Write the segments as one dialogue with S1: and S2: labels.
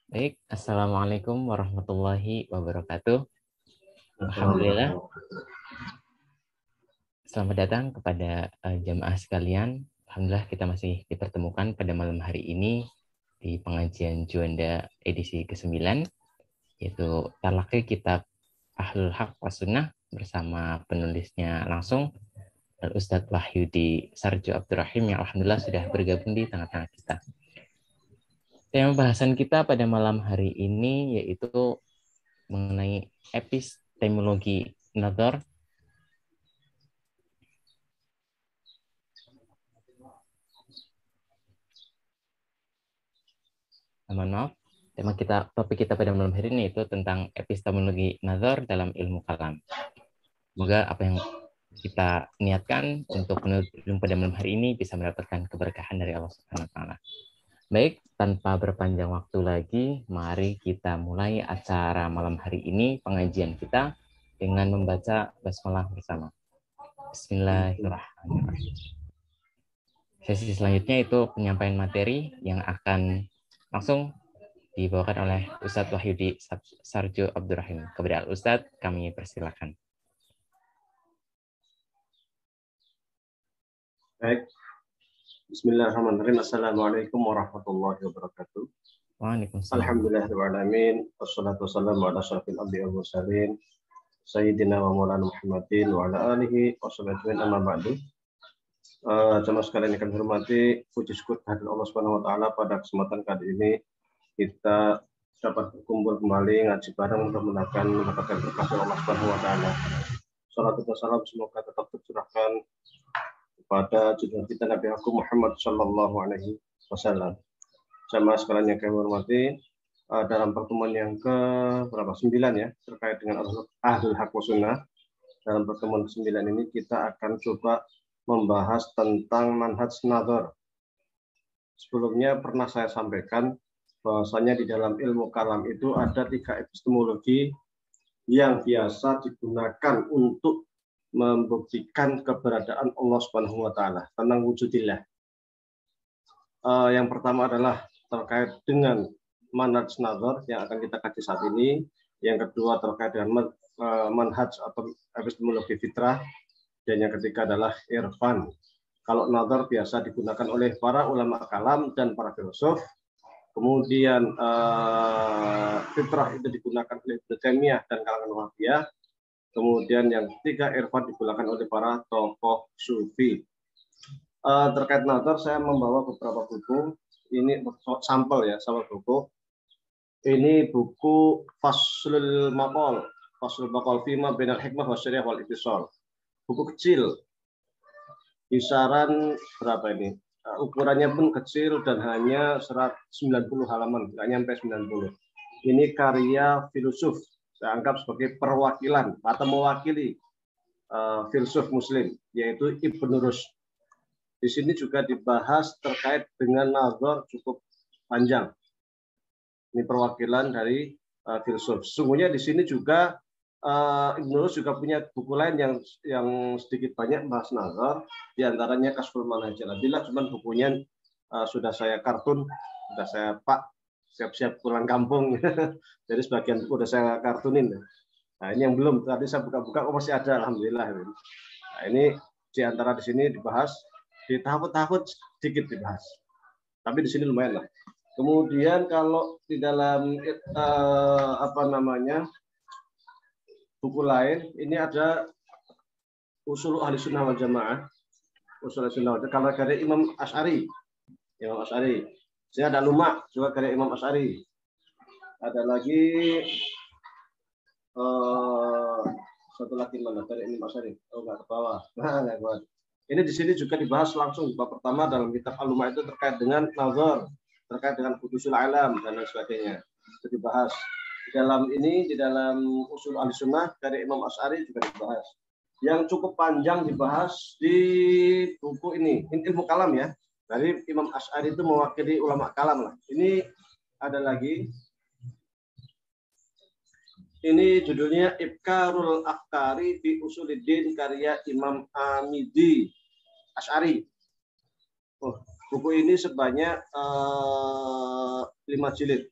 S1: Baik, Assalamualaikum warahmatullahi wabarakatuh. Alhamdulillah, selamat datang kepada jamaah sekalian. Alhamdulillah kita masih dipertemukan pada malam hari ini di pengajian Juanda edisi ke-9, yaitu Talaqi Kitab Ahlul Haq was Sunnah bersama penulisnya langsung, Al-Ustadz Wahyudi Sarjo Abdurrahim yang Alhamdulillah sudah bergabung di tengah-tengah kita. Tema bahasan kita pada malam hari ini yaitu mengenai epistemologi nazar. Mohon maaf, topik kita pada malam hari ini itu tentang epistemologi nazar dalam ilmu kalam. Semoga apa yang kita niatkan untuk menuntut ilmu pada malam hari ini bisa mendapatkan keberkahan dari Allah Subhanahu wa taala. Baik, tanpa berpanjang waktu lagi, mari kita mulai acara malam hari ini, pengajian kita dengan membaca basmalah bersama. Bismillahirrahmanirrahim. Sesi selanjutnya itu penyampaian materi yang akan langsung dibawakan oleh Ustadz Wahyudi Sarjo Abdurrahim. Kepada Ustadz, kami persilakan.
S2: Baik. Bismillahirrahmanirrahim. Assalamualaikum warahmatullahi wabarakatuh.
S1: Waalaikumsalam.
S2: Alhamdulillahirrahmanirrahim. Wassalatu wassalamu ala asyrafil anbiya'i wal mursalin Sayyidina wa maulana Muhammadin wa ala alihi wa sahbihi amma ba'du. Jemaah sekalian yang kami hormati, puji syukur kehadirat Allah Subhanahu wa taala pada kesempatan kali ini kita dapat berkumpul kembali ngaji bareng untuk mendapatkan berkah dari Allah Subhanahu wa taala. Salatu wassalam semoga tetap tercurahkan kepada junjungan kita Nabi Agung Muhammad Sallallahu Alaihi Wasallam. Jamaah sekalian yang kami hormati, dalam pertemuan yang ke-9 ya terkait dengan Ahlul Haq was Sunnah. Dalam pertemuan ke-9 ini kita akan coba membahas tentang manhaj nazar. Sebelumnya pernah saya sampaikan bahwasanya di dalam ilmu kalam itu ada 3 epistemologi yang biasa digunakan untuk membuktikan keberadaan Allah Subhanahu wa taala, tentang wujudillah. Yang pertama adalah terkait dengan manhaj nazar yang akan kita kaji saat ini. Yang kedua terkait dengan manhaj atau epistemologi fitrah, dan yang ketiga adalah irfan. Kalau nazar biasa digunakan oleh para ulama kalam dan para filosof. Kemudian fitrah itu digunakan oleh Ibnu Taimiyah dan kalangan Wahabiyah. Kemudian yang ketiga, irfan digunakan oleh para tokoh sufi. Terkait nazar, saya membawa beberapa buku. Ini sampel ya, sampel buku. Ini buku Faslul Maqal Fima Bainal Hikmah wa Syariah wal Ittisal. Buku kecil. Kisaran berapa ini? Ukurannya pun kecil dan hanya 190 halaman, nggak nyampe 90. Ini karya filosof. Saya anggap sebagai perwakilan atau mewakili filsuf muslim, yaitu Ibnu Rushd. Di sini juga dibahas terkait dengan nazar cukup panjang. Ini perwakilan dari filsuf. Sesungguhnya di sini juga Ibnu Rushd juga punya buku lain yang sedikit banyak bahas nazar, diantaranya Kasful Manhajil Adillah, cuman bukunya sudah saya kartun, sudah saya siap-siap pulang kampung. Jadi sebagian buku udah saya kartunin. Nah, ini yang belum. Tadi saya buka-buka, masih ada, alhamdulillah. Nah, ini diantara di sini dibahas, di tahun-tahun sedikit dibahas. Tapi di sini lumayan lah. Kemudian kalau di dalam buku lain, ini ada Ushul Ahli Sunnah wal Jamaah. Ushul Ahli Sunnah wal Jamaah, kalau dari Imam Asy'ari. Sini ada Luma juga karya Imam Asy'ari. Ada lagi satu lagi mana karya Imam Asy'ari? Oh, nggak ke bawah. Nggak kuat. Ini di sini juga dibahas langsung bab pertama dalam kitab Al-Luma itu terkait dengan nazar, terkait dengan hudusul alam dan lain sebagainya. Itu dibahas. Di dalam Ushul Ahli Sunnah karya Imam Asy'ari juga dibahas. Yang cukup panjang dibahas di buku ini ilmu kalam ya. Dari Imam Asy'ari itu mewakili ulama kalam lah. Ini ada lagi. Ini judulnya Ibkarul Afkari fi Usuluddin karya Imam Amidi Asy'ari. Buku ini sebanyak 5 jilid.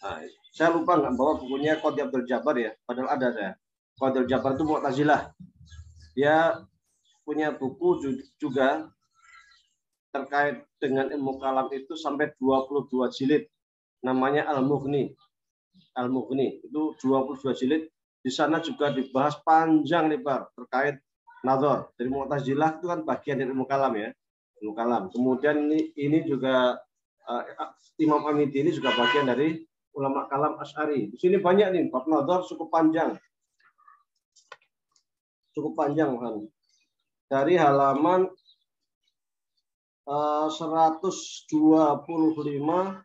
S2: Nah, saya lupa nggak bawa bukunya Qadhi Abdul Jabbar ya, padahal ada saya. Qadhi Abdul Jabbar itu Mu'tazilah. Dia punya buku juga terkait dengan ilmu kalam itu sampai 22 jilid. Namanya Al-Mughni. Al-Mughni itu 22 jilid. Di sana juga dibahas panjang lebar terkait nazar. Jadi Mu'tazilah itu kan bagian dari ilmu kalam ya. Ilmu kalam. Kemudian ini juga Imam Amidi ini juga bagian dari ulama kalam Asy'ari. Di sini banyak nih bab nazar cukup panjang. Cukup panjang kan. Dari halaman 125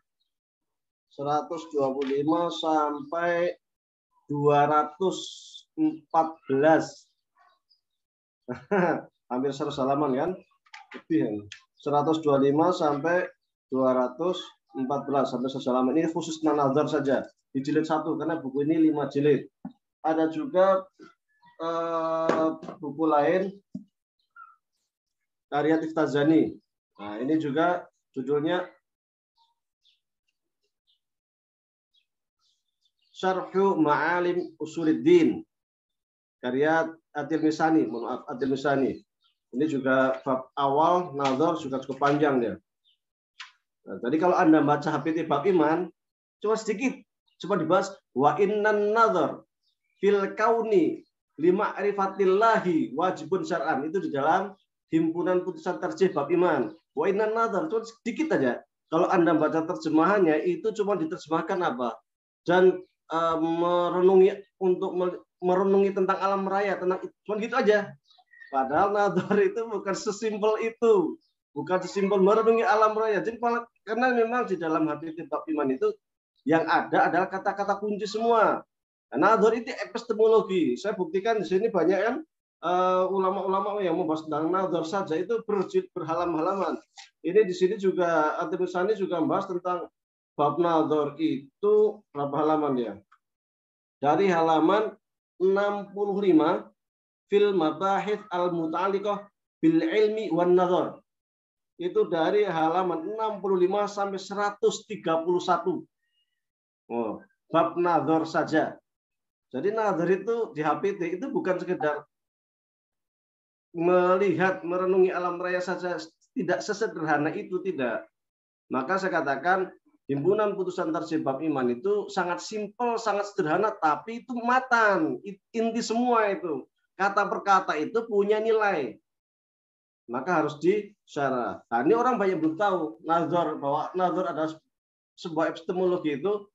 S2: sampai 214. Hampir 100 halaman kan? Lebih. 125 sampai 214 sampai 100 halaman. Ini khusus nazar saja di jilid 1 karena buku ini 5 jilid. Ada juga buku lain karya Tiftazani. Nah, ini juga judulnya Syarhu Ma'alim Usuluddin. Karya At-Tirmizani, At-Tirmizani. Ini juga bab awal nazar juga cukup panjang dia. Nah, jadi kalau Anda baca HPT bab iman, cuma sedikit, coba dibahas wa innan nazar fil kauni lima arifatillahi wajibun syar'an, itu di dalam himpunan putusan tarjih bab iman. Wa innan nazar cuma sedikit aja. Kalau Anda baca terjemahannya itu cuma diterjemahkan apa? Dan merenungi untuk merenungi tentang alam raya, tentang cuma gitu aja. Padahal nazar itu bukan sesimpel itu. Bukan sesimpel merenungi alam raya. Jadi karena memang di dalam hati bab iman itu yang ada adalah kata-kata kunci semua. Nah, nazar itu epistemologi. Saya buktikan di sini banyak kan ulama-ulama yang membahas tentang nazar saja itu berhalam-halaman. Ini di sini juga At-Tirmizani juga membahas tentang bab nazar itu berapa halaman ya? Dari halaman 65 fil mabahith al-muta'alliqah bil ilmi wan nazar. Itu dari halaman 65 sampai 131. Oh, bab nazar saja. Jadi nazar itu di HPT itu bukan sekedar melihat, merenungi alam raya saja, tidak sesederhana itu, tidak. Maka saya katakan himpunan putusan tarjih bab iman itu sangat simpel, sangat sederhana, tapi itu matan, inti semua itu. Kata per kata itu punya nilai. Maka harus disyarah. Nah, ini orang banyak belum tahu nazar, bahwa nazar adalah sebuah epistemologi itu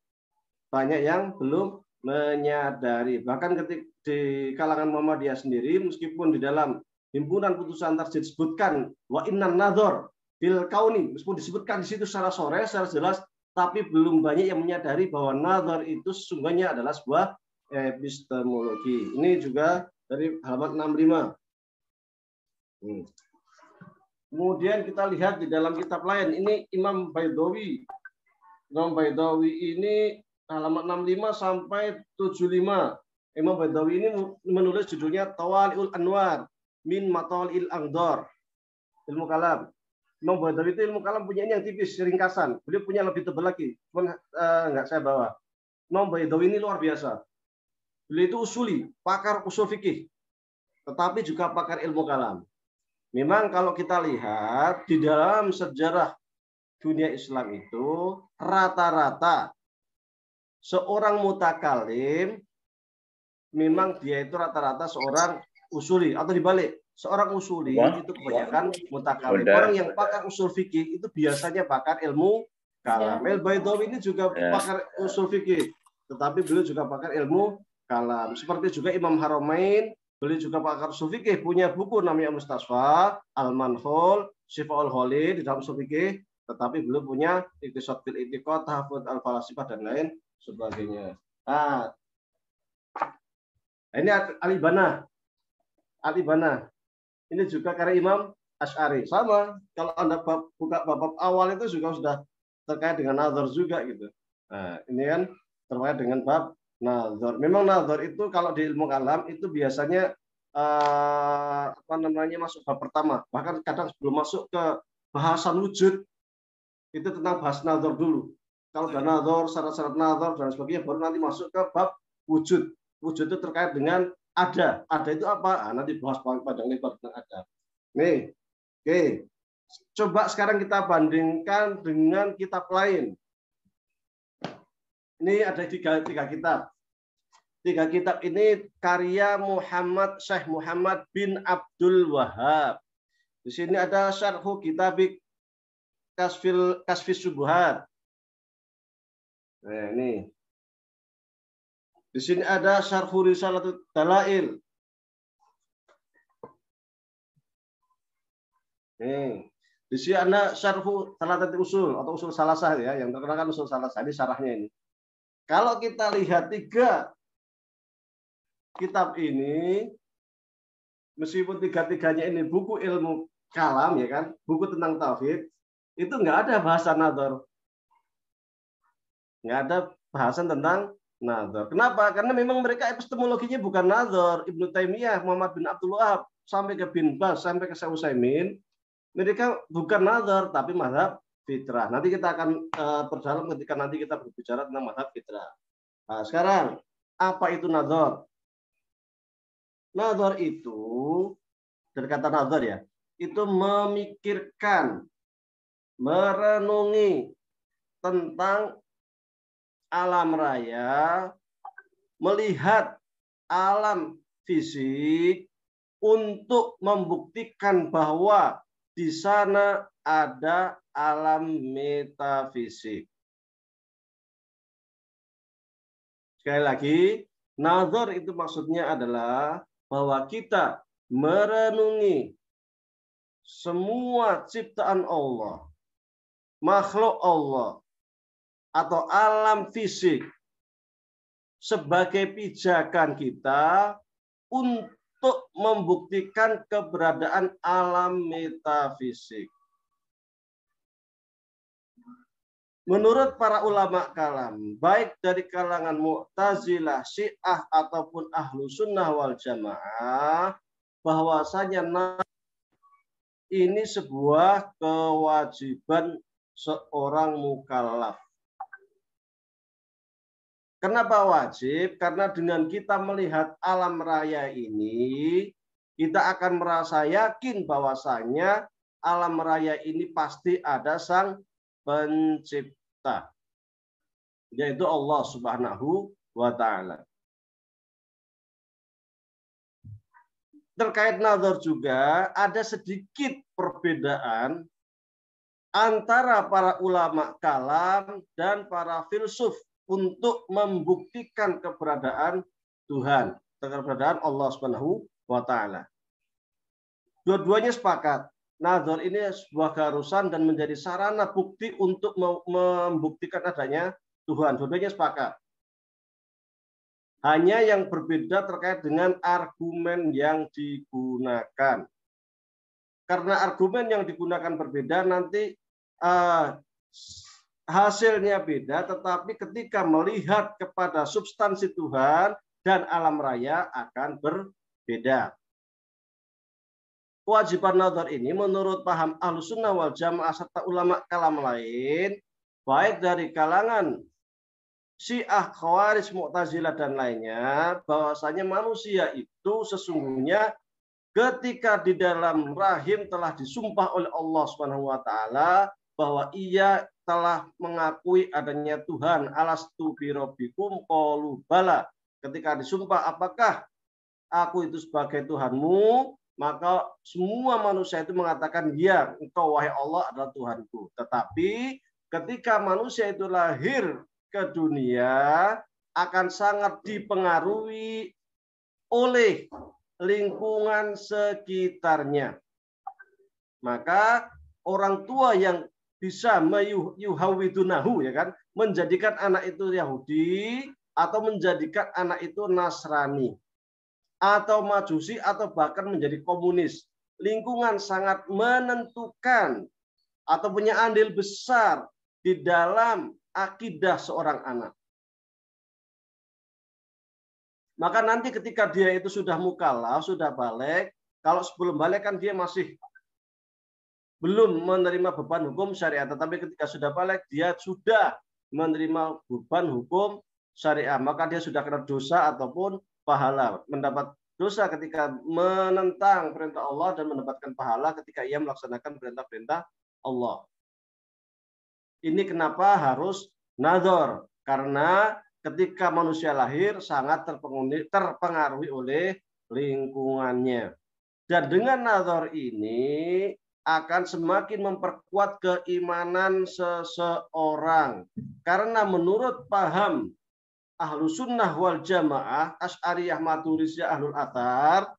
S2: banyak yang belum menyadari. Bahkan ketika di kalangan Muhammadiyah sendiri, meskipun di dalam himpunan putusan tarjih disebutkan wa innan nazar fil kauni, meskipun disebutkan di situ secara sore, secara jelas, tapi belum banyak yang menyadari bahwa nazar itu sesungguhnya adalah sebuah epistemologi. Ini juga dari halaman 65. Kemudian kita lihat di dalam kitab lain, ini Imam Baidawi. Imam Baidawi ini halaman 65 sampai 75. Imam Baidawi ini menulis judulnya Tawali'ul Anwar min Matali'il Angdor. Ilmu kalam. Imam Baidawi itu ilmu kalam punya ini yang tipis, ringkasan. Beliau punya lebih tebal lagi, cuman nggak saya bawa. Imam Baidawi ini luar biasa. Beliau itu usuli, pakar usul fikih, tetapi juga pakar ilmu kalam. Memang kalau kita lihat di dalam sejarah dunia Islam itu rata-rata seorang mutakalim memang dia itu rata-rata seorang usuli, atau dibalik, seorang usuli itu kebanyakan mutakalim. Orang yang pakar usul fikih itu biasanya pakar ilmu kalam. Al-Baidawi ini juga pakar usul fikih, tetapi beliau juga pakar ilmu kalam. Seperti juga Imam Haramain, beliau juga pakar usul fikih, punya buku namanya Mustasfa, Al-Manhul, Syifaul Khalid di dalam usul fikih, tetapi beliau punya Iqtisad fil I'tiqad, Tahfudz al-Falasifah dan lain sebagainya. Nah, ini Al-Ibanah. Al-Ibanah. Ini juga karya Imam Asy'ari. Sama, kalau Anda buka bab awal itu juga sudah terkait dengan nazar juga gitu. Nah, ini kan terkait dengan bab nazar. Memang nazar itu kalau di ilmu kalam itu biasanya masuk bab pertama. Bahkan kadang sebelum masuk ke bahasan wujud itu tentang bahas nazar dulu. Kalau sudah nazar, syarat-syarat nazar dan sebagainya, baru nanti masuk ke bab wujud. Wujud itu terkait dengan ada. Ada itu apa? Nah, nanti bahas panjang lebar tentang ada. Nih, oke. Coba sekarang kita bandingkan dengan kitab lain. Ini ada tiga kitab. Tiga kitab ini karya Syekh Muhammad bin Abdul Wahab. Di sini ada Syarhu Kitabik Kasfis Subuhat. Nah, ini. Di sini ada Syarhu Risalatul Dalail. Nih. Di sini ada Syarhu Salatatul Usul atau Usul Salasah ya, yang terkenal kan Usul Salasah. Ini syarahnya ini. Kalau kita lihat tiga kitab ini, meskipun tiga-tiganya ini buku ilmu kalam ya kan, buku tentang tauhid, itu nggak ada bahasan nazar. Nggak ada bahasan tentang nazar. Kenapa? Karena memang mereka epistemologinya bukan nazar. Ibnu Taimiyah, Muhammad bin Abdul Wahab, sampai ke Bin Baz, sampai ke Syekh Utsaimin, mereka bukan mazhab tapi mazhab fitrah. Nanti kita akan perdalam ketika nanti kita berbicara tentang mazhab fitrah. Nah, sekarang apa itu nazar? Nazar itu, dari kata nazar ya, itu memikirkan, merenungi tentang alam raya, melihat alam fisik untuk membuktikan bahwa di sana ada alam metafisik. Sekali lagi, nazar itu maksudnya adalah bahwa kita merenungi semua ciptaan Allah, makhluk Allah, atau alam fisik sebagai pijakan kita untuk membuktikan keberadaan alam metafisik. Menurut para ulama kalam, baik dari kalangan Mu'tazilah, Syiah, ataupun Ahlu Sunnah wal Jamaah, bahwasanya ini sebuah kewajiban seorang mukallaf. Kenapa wajib? Karena dengan kita melihat alam raya ini, kita akan merasa yakin bahwasanya alam raya ini pasti ada sang pencipta, yaitu Allah Subhanahu wa Ta'ala. Terkait nazar juga ada sedikit perbedaan antara para ulama kalam dan para filsuf untuk membuktikan keberadaan Tuhan, keberadaan Allah Subhanahu wa Ta'ala. Dua-duanya sepakat. Nazar ini sebuah keharusan dan menjadi sarana bukti untuk membuktikan adanya Tuhan. Dua-duanya sepakat. Hanya yang berbeda terkait dengan argumen yang digunakan. Karena argumen yang digunakan berbeda, nanti hasilnya beda, tetapi ketika melihat kepada substansi Tuhan dan alam raya akan berbeda. Kewajiban nazar ini menurut paham Ahlussunnah wal Jamaah serta ulama kalam lain, baik dari kalangan Syiah, Khawarij, Mu'tazilah dan lainnya, bahwasanya manusia itu sesungguhnya ketika di dalam rahim telah disumpah oleh Allah Subhanahu wa Ta'ala bahwa ia telah mengakui adanya Tuhan. Alastu bi rabbikum qalu bala. Ketika disumpah, apakah aku itu sebagai Tuhanmu? Maka semua manusia itu mengatakan, ya, engkau wahai Allah adalah Tuhanku. Tetapi ketika manusia itu lahir ke dunia, akan sangat dipengaruhi oleh lingkungan sekitarnya. Maka orang tua yang bisa yuhawidunahu, ya kan, menjadikan anak itu Yahudi atau menjadikan anak itu Nasrani atau Majusi atau bahkan menjadi komunis. Lingkungan sangat menentukan atau punya andil besar di dalam akidah seorang anak. Maka nanti ketika dia itu sudah mukallaf, sudah balik, kalau sebelum balik kan dia masih belum menerima beban hukum syariat, tetapi ketika sudah balik dia sudah menerima beban hukum syariah, maka dia sudah kena dosa ataupun pahala. Mendapat dosa ketika menentang perintah Allah dan mendapatkan pahala ketika ia melaksanakan perintah-perintah Allah. Ini kenapa harus nazar? Karena ketika manusia lahir sangat terpengaruhi oleh lingkungannya. Dan dengan nazar ini akan semakin memperkuat keimanan seseorang. Karena menurut paham Ahlus Sunnah wal Jamaah, Asy'ariyah, Maturidiyah, Ahlul Athar,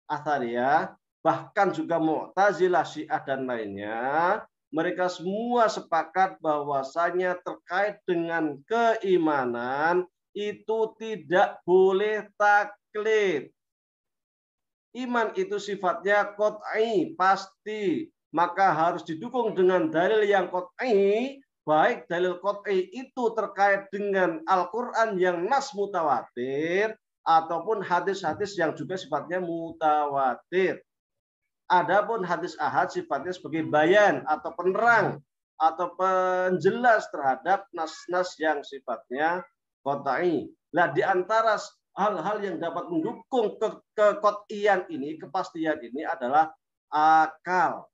S2: Athariyah, bahkan juga Mu'tazilah, Syiah dan lainnya, mereka semua sepakat bahwasanya terkait dengan keimanan itu tidak boleh taklid. Iman itu sifatnya qat'i, pasti, maka harus didukung dengan dalil yang qat'i, baik dalil qat'i itu terkait dengan Al-Qur'an yang nas mutawatir ataupun hadis-hadis yang juga sifatnya mutawatir. Adapun hadis ahad sifatnya sebagai bayan atau penerang atau penjelas terhadap nas-nas yang sifatnya qat'i. Nah, di antara hal-hal yang dapat mendukung kekot'ian ini, kepastian ini adalah akal.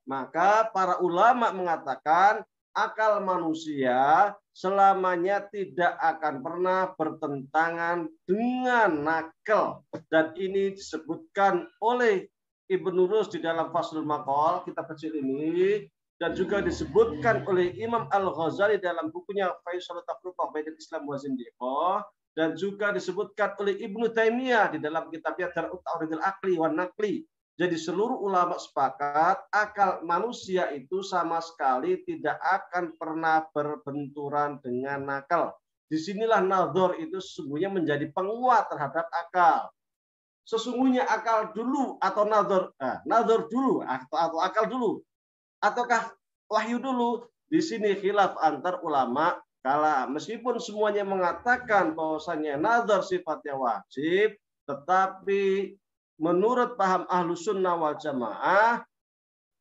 S2: Maka para ulama mengatakan akal manusia selamanya tidak akan pernah bertentangan dengan nakal. Dan ini disebutkan oleh Ibnu Rus di dalam Faslul Maqal, kitab kecil ini, dan juga disebutkan oleh Imam Al-Ghazali dalam bukunya Faisalut Tafriqah Bainal Islam wa Zindiqah, dan juga disebutkan oleh Ibnu Taimiyah di dalam kitabnya Dar'ut Ta'ridil Aqli wan Naqli. Jadi seluruh ulama sepakat akal manusia itu sama sekali tidak akan pernah berbenturan dengan nakal. Disinilah nazar itu sesungguhnya menjadi penguat terhadap akal. Sesungguhnya akal dulu atau nazar dulu atau akal dulu, ataukah wahyu dulu? Di sini khilaf antar ulama. Kala meskipun semuanya mengatakan bahwasanya nazar sifatnya wajib, tetapi menurut paham Ahlus Sunnah wal Jamaah,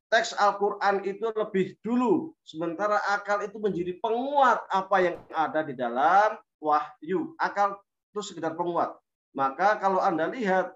S2: teks Al-Quran itu lebih dulu, sementara akal itu menjadi penguat apa yang ada di dalam wahyu. Akal itu sekedar penguat. Maka kalau Anda lihat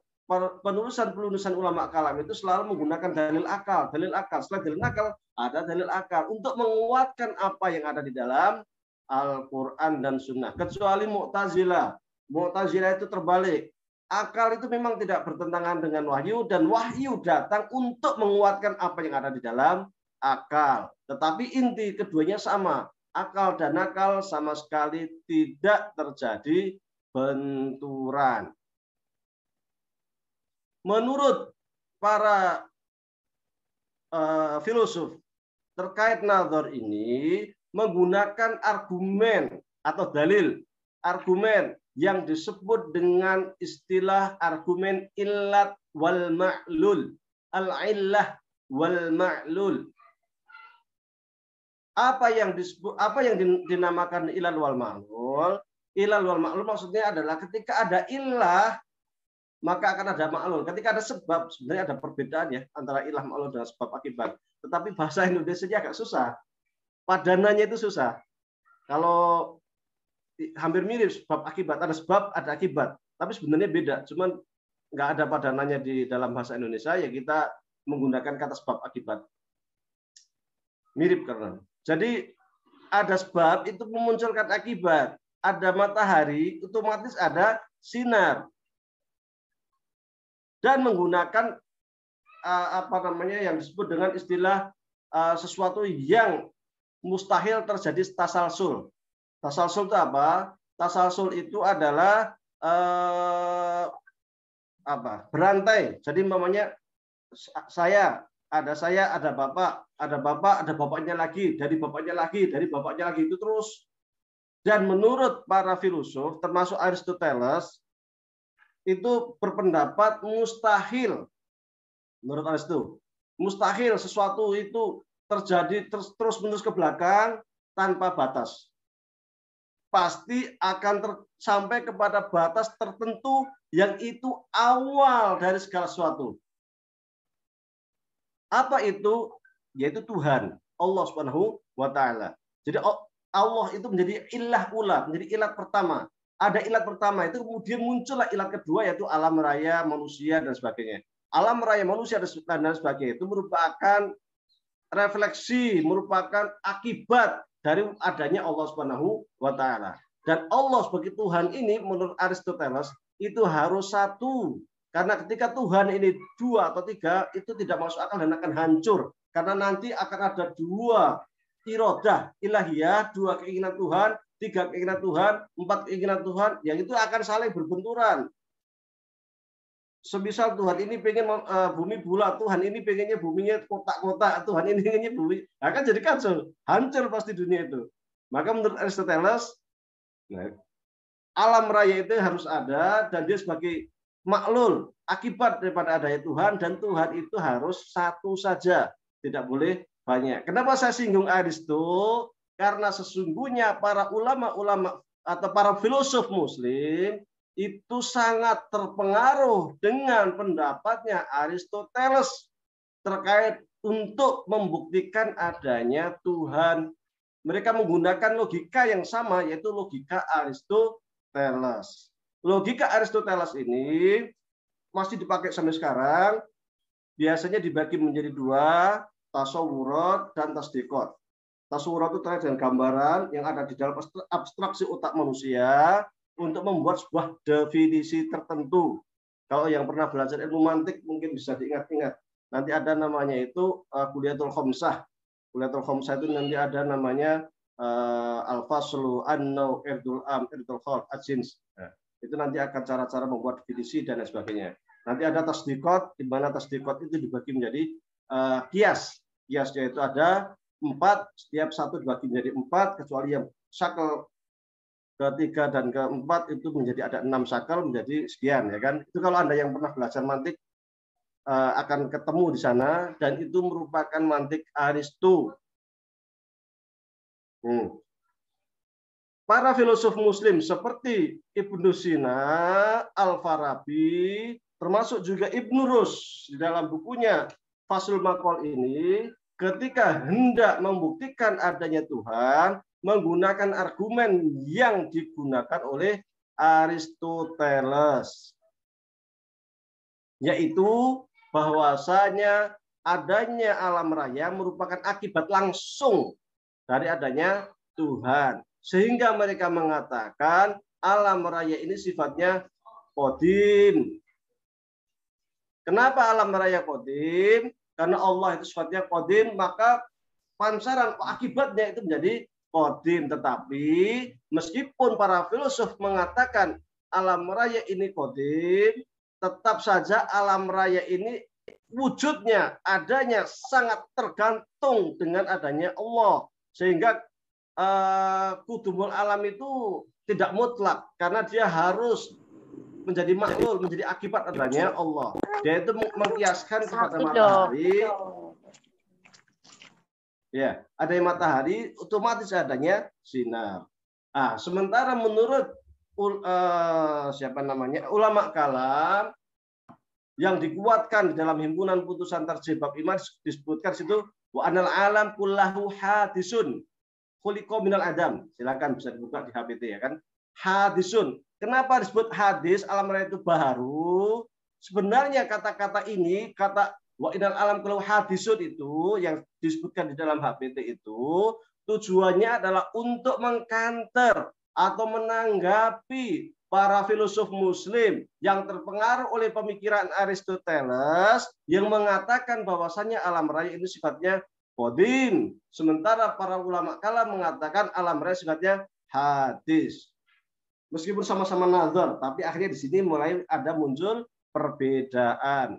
S2: penulisan ulama kalam itu selalu menggunakan dalil akal. Dalil akal. Setelah dalil akal, ada dalil akal untuk menguatkan apa yang ada di dalam Al-Quran dan Sunnah. Kecuali Mu'tazilah. Mu'tazilah itu terbalik. Akal itu memang tidak bertentangan dengan wahyu, dan wahyu datang untuk menguatkan apa yang ada di dalam akal. Tetapi inti keduanya sama. Akal dan nakal sama sekali tidak terjadi benturan. Menurut para filosof terkait nazar ini, menggunakan argumen atau dalil, argumen yang disebut dengan istilah argumen illat wal ma'lul, al-illah wal ma'lul. Apa yang dinamakan ilal wal ma'lul? Ilal wal ma'lul maksudnya adalah ketika ada illah maka akan ada ma'lul. Ketika ada sebab, sebenarnya ada perbedaan ya antara ilah ma'lul dan sebab akibat. Tetapi bahasa Indonesia agak susah. Padanannya itu susah. Kalau hampir mirip sebab akibat, ada sebab, ada akibat. Tapi sebenarnya beda. Cuman nggak ada padanannya di dalam bahasa Indonesia, ya kita menggunakan kata sebab akibat. Mirip karena. Jadi ada sebab itu memunculkan akibat. Ada matahari, otomatis ada sinar. Dan menggunakan yang disebut dengan istilah sesuatu yang mustahil terjadi tasalsul. Tasalsul itu apa? Tasalsul itu adalah berantai. Jadi umpamanya ada bapak, ada bapaknya lagi, dari bapaknya lagi, dari bapaknya lagi, itu terus. Dan menurut para filosof, termasuk Aristoteles, itu berpendapat mustahil. Menurut Aristoteles, mustahil sesuatu itu terjadi terus-menerus ke belakang tanpa batas. Pasti akan sampai kepada batas tertentu yang itu awal dari segala sesuatu. Apa itu? Yaitu Tuhan, Allah Subhanahu wa Ta'ala. Jadi Allah itu menjadi ilah ula, menjadi ilat pertama. Ada ilat pertama itu kemudian muncullah ilat kedua yaitu alam raya manusia dan sebagainya. Alam raya manusia dan sebagainya itu merupakan refleksi, merupakan akibat dari adanya Allah Subhanahu wa taala. Dan Allah sebagai Tuhan ini menurut Aristoteles itu harus satu. Karena ketika Tuhan ini dua atau tiga itu tidak masuk akal dan akan hancur. Karena nanti akan ada dua irodah ilahiyah, dua keinginan Tuhan, tiga keinginan Tuhan, empat keinginan Tuhan, yang itu akan saling berbenturan. Semisal Tuhan ini pengen bumi bulat, Tuhan ini pengennya buminya kotak-kotak, Tuhan ini pengennya bumi, akan jadi kacau, hancur pasti dunia itu. Maka menurut Aristoteles, alam raya itu harus ada dan dia sebagai maklul akibat daripada adanya Tuhan, dan Tuhan itu harus satu saja, tidak boleh banyak. Kenapa saya singgung Aristo? Karena sesungguhnya para ulama-ulama atau para filosof Muslim itu sangat terpengaruh dengan pendapatnya Aristoteles terkait untuk membuktikan adanya Tuhan. Mereka menggunakan logika yang sama, yaitu logika Aristoteles. Logika Aristoteles ini masih dipakai sampai sekarang. Biasanya dibagi menjadi dua, tasawurat dan tasdikot. Tasawurat itu terkait dengan gambaran yang ada di dalam abstraksi otak manusia untuk membuat sebuah definisi tertentu. Kalau yang pernah belajar ilmu mantik mungkin bisa diingat-ingat. Nanti ada namanya itu kuliatul khamsah. Kuliatul khamsah itu nanti ada namanya al-faslu, an-naw, irdul am, irdul khalq, ajins. Itu nanti akan cara-cara membuat definisi dan lain sebagainya. Nanti ada tasdikot, di mana tasdikot itu dibagi menjadi kias. Kiasnya itu ada 4, setiap satu dibagi menjadi 4, kecuali yang syakal ketiga dan keempat itu menjadi ada 6 sakal menjadi sekian, ya kan? Itu kalau Anda yang pernah belajar mantik akan ketemu di sana, dan itu merupakan mantik Aristo. Para filosof Muslim seperti Ibnu Sina, Al-Farabi, termasuk juga Ibnu Rus di dalam bukunya Faslul Maqal ini, ketika hendak membuktikan adanya Tuhan, menggunakan argumen yang digunakan oleh Aristoteles, yaitu bahwasanya adanya alam raya merupakan akibat langsung dari adanya Tuhan. Sehingga mereka mengatakan alam raya ini sifatnya qadim. Kenapa alam raya qadim? Karena Allah itu sifatnya qadim, maka pancaran akibatnya itu menjadi qadim. Tetapi meskipun para filosof mengatakan alam raya ini qadim, tetap saja alam raya ini wujudnya, adanya sangat tergantung dengan adanya Allah. Sehingga kudumul alam itu tidak mutlak, karena dia harus menjadi maklul, menjadi akibat adanya Allah. Dia itu mengkiaskan kepada matahari. Ya, adanya matahari, otomatis adanya sinar. Sementara menurut ulama kalam yang dikuatkan di dalam himpunan putusan terjebak iman, disebutkan situ wa anal alam kullahu hadisun khuliqa minal adam. Silakan bisa dibuka di HPT, ya kan. Hadisun. Kenapa disebut hadis, alam raya itu baru? Sebenarnya kata-kata ini, kata wa inal alam kullahu hadisun itu yang disebutkan di dalam HPT itu tujuannya adalah untuk mengkanter atau menanggapi para filosof Muslim yang terpengaruh oleh pemikiran Aristoteles yang mengatakan bahwasannya alam raya ini sifatnya qadim, sementara para ulama kalam mengatakan alam raya sifatnya hadis. Meskipun sama-sama nazar, tapi akhirnya di sini mulai ada muncul perbedaan.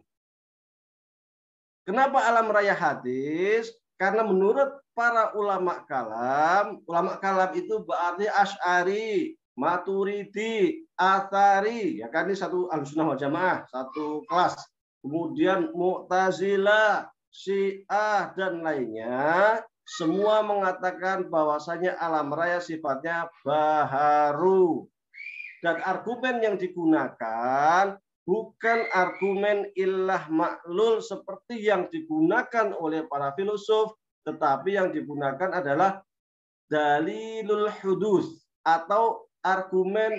S2: Kenapa alam raya hadis? Karena menurut para ulama kalam itu berarti Asy'ari, Maturidi, Atsari, ya kan, ini satu Ahlussunnah wal Jamaah, satu kelas. Kemudian Mu'tazilah, Syiah dan lainnya semua mengatakan bahwasanya alam raya sifatnya baharu. Dan argumen yang digunakan bukan argumen ilah maklul seperti yang digunakan oleh para filosof, tetapi yang digunakan adalah dalilul hudus atau argumen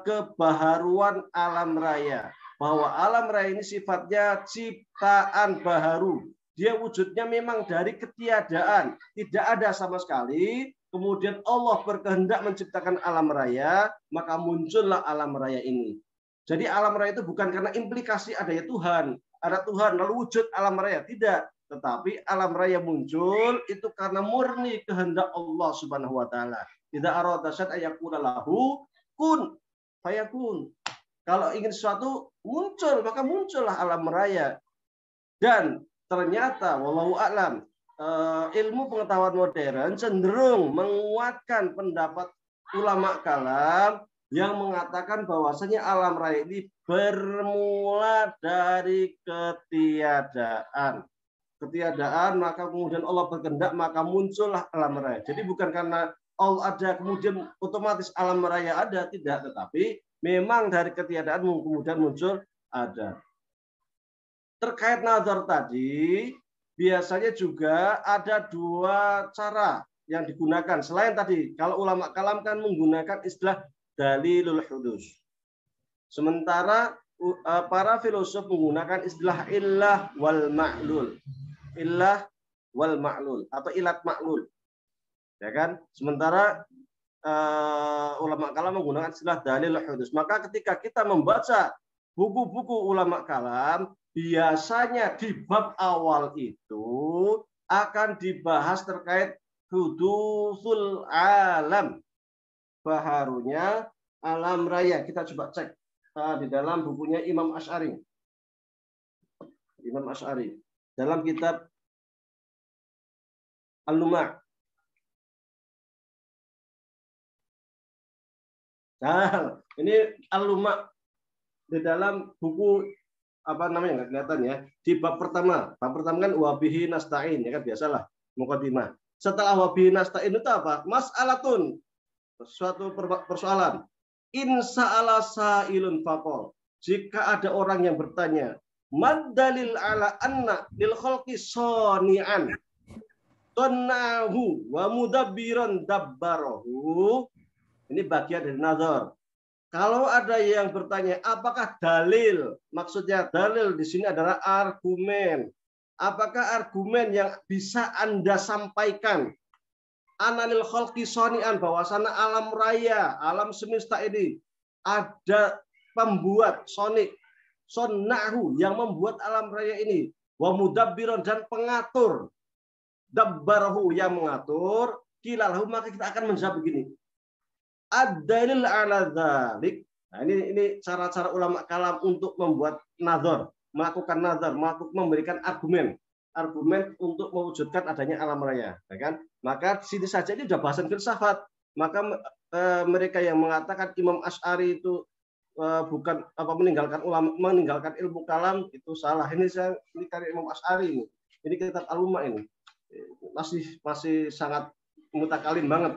S2: kebaharuan alam raya. Bahwa alam raya ini sifatnya ciptaan baharu. Dia wujudnya memang dari ketiadaan. Tidak ada sama sekali. Kemudian Allah berkehendak menciptakan alam raya, maka muncullah alam raya ini. Jadi alam raya itu bukan karena implikasi adanya Tuhan. Ada Tuhan lalu wujud alam raya. Tidak. Tetapi alam raya muncul itu karena murni kehendak Allah Subhanahu wa taala. Tidak arada syai'an ayakuna lahu kun fayakun. Kalau ingin sesuatu muncul, maka muncullah alam raya. Dan ternyata wallahu a'lam, ilmu pengetahuan modern cenderung menguatkan pendapat ulama kalam yang mengatakan bahwasanya alam raya ini bermula dari ketiadaan. Ketiadaan, maka kemudian Allah berkehendak, maka muncullah alam raya. Jadi bukan karena Allah ada kemudian otomatis alam raya ada, tidak, tetapi memang dari ketiadaan kemudian muncul ada. Terkait nazar tadi, biasanya juga ada dua cara yang digunakan. Selain tadi, kalau ulama kalam kan menggunakan istilah dalilul hudus. Sementara para filosof menggunakan istilah illah wal ma'lul. Illah wal ma'lul atau ilat ma'lul. Ya kan? Sementara ulama kalam menggunakan istilah dalilul hudus. Maka ketika kita membaca buku-buku ulama kalam, biasanya di bab awal itu akan dibahas terkait hudusul alam, baharunya alam raya. Kita coba cek di dalam bukunya Imam Asy'ari. Imam Asy'ari dalam kitab Al-Luma'. Nah, ini Al-Luma' di dalam buku apa namanya nggak kelihatan ya, di bab pertama kan wabihi nasta'in, ya kan, biasalah mukadimah. Setelah wabihi nasta'in itu apa? Mas'alatun, suatu persoalan. In sa'ala sa'ilun faqol, jika ada orang yang bertanya, mad dalil ala anna lil khalqi sani'an tannahu wa mudabbiran dabbarahu. Ini bagian dari nazar. Kalau ada yang bertanya, apakah dalil? Maksudnya dalil di sini adalah argumen. Apakah argumen yang bisa Anda sampaikan? Analil khalqi soni'an, bahwasana alam raya, alam semesta ini ada pembuat sonik, sonnahu, yang membuat alam raya ini, wa mudabbiron, dan pengatur, dabbarahu, yang mengatur, kilalahu, maka kita akan menjawab begini. Ad-dalil ala dzalik. Nah, ini cara-cara ulama kalam untuk membuat nazar, melakukan nazar, memberikan argumen untuk mewujudkan adanya alam raya, ya kan? Maka sini saja ini sudah bahasan filsafat. Maka mereka yang mengatakan Imam Asy'ari itu bukan meninggalkan ilmu kalam, itu salah. Ini karya Imam Asy'ari ini. Ini kitab Al-Luma' ini. Masih sangat mutakalim banget.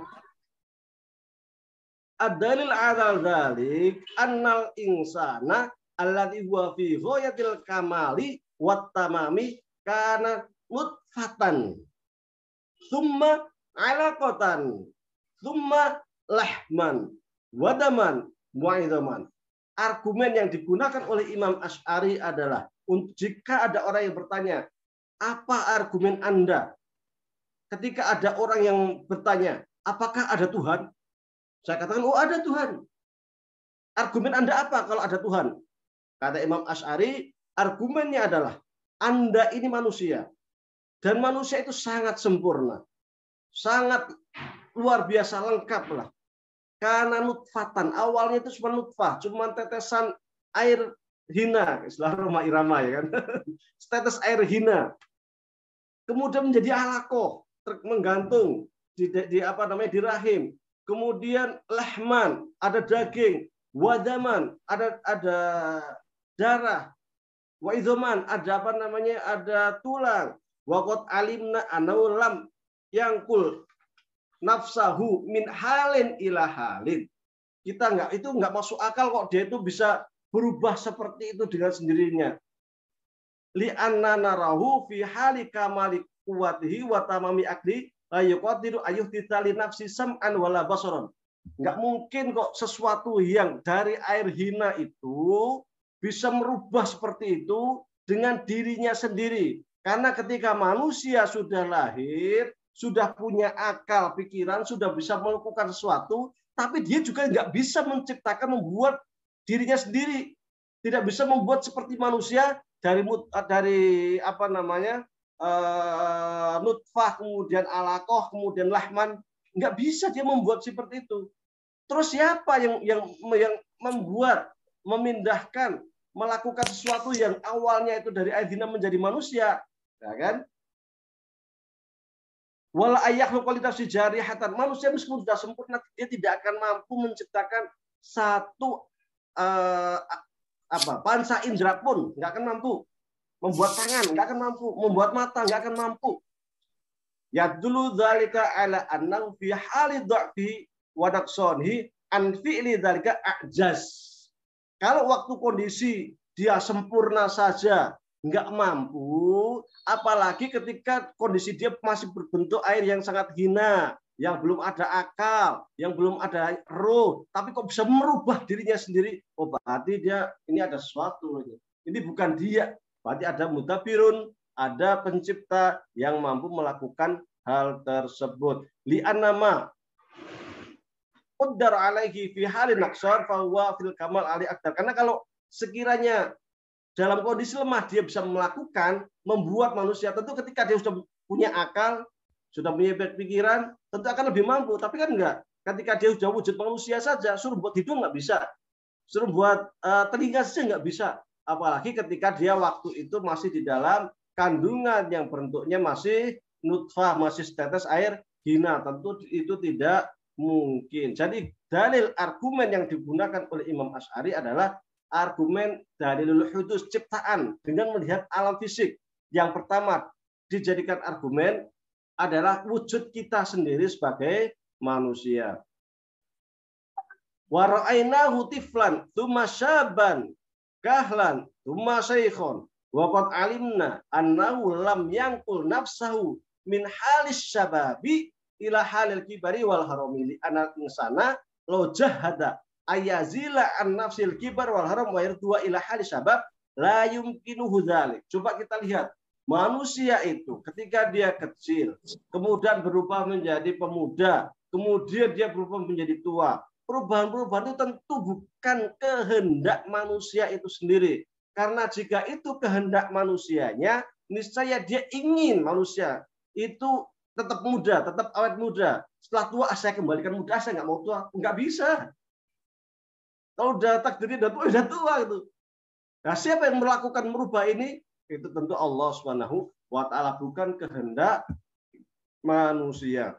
S2: Ad-dalil 'ala dzalik annal insana alladzi huwa fi ghayatil kamali wat tamami kana nutfatan tsumma 'alaqatan tsumma lahman wadaman wa idhaman. Argumen yang digunakan oleh Imam Asy'ari adalah, jika ada orang yang bertanya, apa argumen Anda? Ketika ada orang yang bertanya, apakah ada Tuhan? Saya katakan, oh ada Tuhan. Argumen Anda apa kalau ada Tuhan? Kata Imam Asy'ari, argumennya adalah, Anda ini manusia. Dan manusia itu sangat sempurna. Sangat luar biasa lengkap lah. Karena nutfatan, awalnya itu cuma nutfah. Cuma tetesan air hina. Istilah Roma Irama, ya kan. Tetes air hina. Kemudian menjadi alaqah, menggantung di rahim. Kemudian lahman, ada daging, wadaman, ada darah, wa idhaman, ada tulang, wa qad alimna annahu lam yangkul nafsahu min halin ila halin. Itu enggak masuk akal kok dia itu bisa berubah seperti itu dengan sendirinya. Li anna narahu fi hali kamali quwwatihi wa tamami akli la yuqadiru ayyuhtitali nafsi sam'an wala basaran. Enggak mungkin kok sesuatu yang dari air hina itu bisa merubah seperti itu dengan dirinya sendiri. Karena ketika manusia sudah lahir, sudah punya akal, pikiran, sudah bisa melakukan sesuatu, tapi dia juga nggak bisa menciptakan, membuat dirinya sendiri. Tidak bisa membuat seperti manusia dari apa namanya, nutfah, kemudian alaqah, kemudian lahman. Nggak bisa dia membuat seperti itu. Terus siapa yang membuat, memindahkan, melakukan sesuatu yang awalnya itu dari air hina menjadi manusia, ya kan? Wala ayyakhlu qualitas jarihatan. Manusia meskipun sudah sempurna, dia tidak akan mampu menciptakan satu panca indera pun, nggak akan mampu. Membuat tangan, nggak akan mampu. Membuat mata, nggak akan mampu. Ya dulu dzalika ala annahu fi hali dha'fi wa naqsanihi an fi'li dzalika a'jaz. Kalau waktu kondisi dia sempurna saja nggak mampu, apalagi ketika kondisi dia masih berbentuk air yang sangat hina, yang belum ada akal, yang belum ada roh, tapi kok bisa merubah dirinya sendiri. Oh, berarti dia ini ada sesuatu. Ini bukan dia, berarti ada mutabirun, ada pencipta yang mampu melakukan hal tersebut. Li'annama qaddar alaihi fi halin naqsar fa huwa fil kamal ali aktar. Karena kalau sekiranya dalam kondisi lemah dia bisa melakukan, membuat manusia, tentu ketika dia sudah punya akal, sudah punya pikiran, tentu akan lebih mampu. Tapi kan enggak. Ketika dia sudah wujud manusia saja, suruh buat hidung nggak bisa. Suruh buat telinga saja nggak bisa. Apalagi ketika dia waktu itu masih di dalam kandungan yang bentuknya masih nutfah, masih setetes air hina. Tentu itu tidak mungkin. Jadi dalil argumen yang digunakan oleh Imam Asy'ari adalah argumen dalilul hudus, ciptaan dengan melihat alam fisik. Yang pertama dijadikan argumen adalah wujud kita sendiri sebagai manusia. Wa ra'ainahu tiflan tsumma syaban kahlan tsumma shaykhon wa qad alimna annahu lam yanqul nafsahu min halis syababi ila halil kibari wal harami li anal insana law jahada ayazila an nafsil kibar wal haram wa yartua ila hal syabab la yumkinuhu dzalik. Coba kita lihat, manusia itu ketika dia kecil, kemudian berubah menjadi pemuda, kemudian dia berubah menjadi tua. Perubahan-perubahan itu tentu bukan kehendak manusia itu sendiri. Karena jika itu kehendak manusianya, niscaya dia ingin manusia itu tetap muda, tetap awet muda. Setelah tua, saya kembalikan muda, saya nggak mau tua. Nggak bisa. Kalau udah takdirnya udah tua itu. Nah, siapa yang melakukan merubah ini? Itu tentu Allah Subhanahu wa taala, bukan kehendak manusia.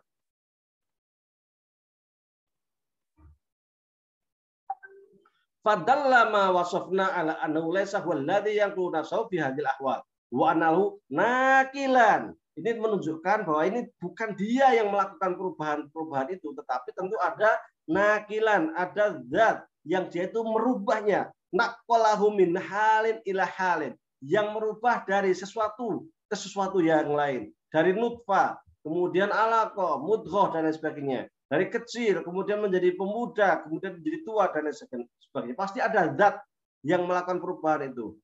S2: Fadalla ma wasafna ala annahu laysa huwal ladzi yanqulu nafsahu fi hadhil ahwal wa annahu naqilan. Ini menunjukkan bahwa ini bukan dia yang melakukan perubahan-perubahan itu, tetapi tentu ada naqilan, ada zat yang dia itu merubahnya, naqalahu min halin ila halin, yang merubah dari sesuatu ke sesuatu yang lain, dari nutfah, kemudian alaqah, mudghah dan lain sebagainya, dari kecil kemudian menjadi pemuda, kemudian menjadi tua dan lain sebagainya. Pasti ada zat yang melakukan perubahan itu.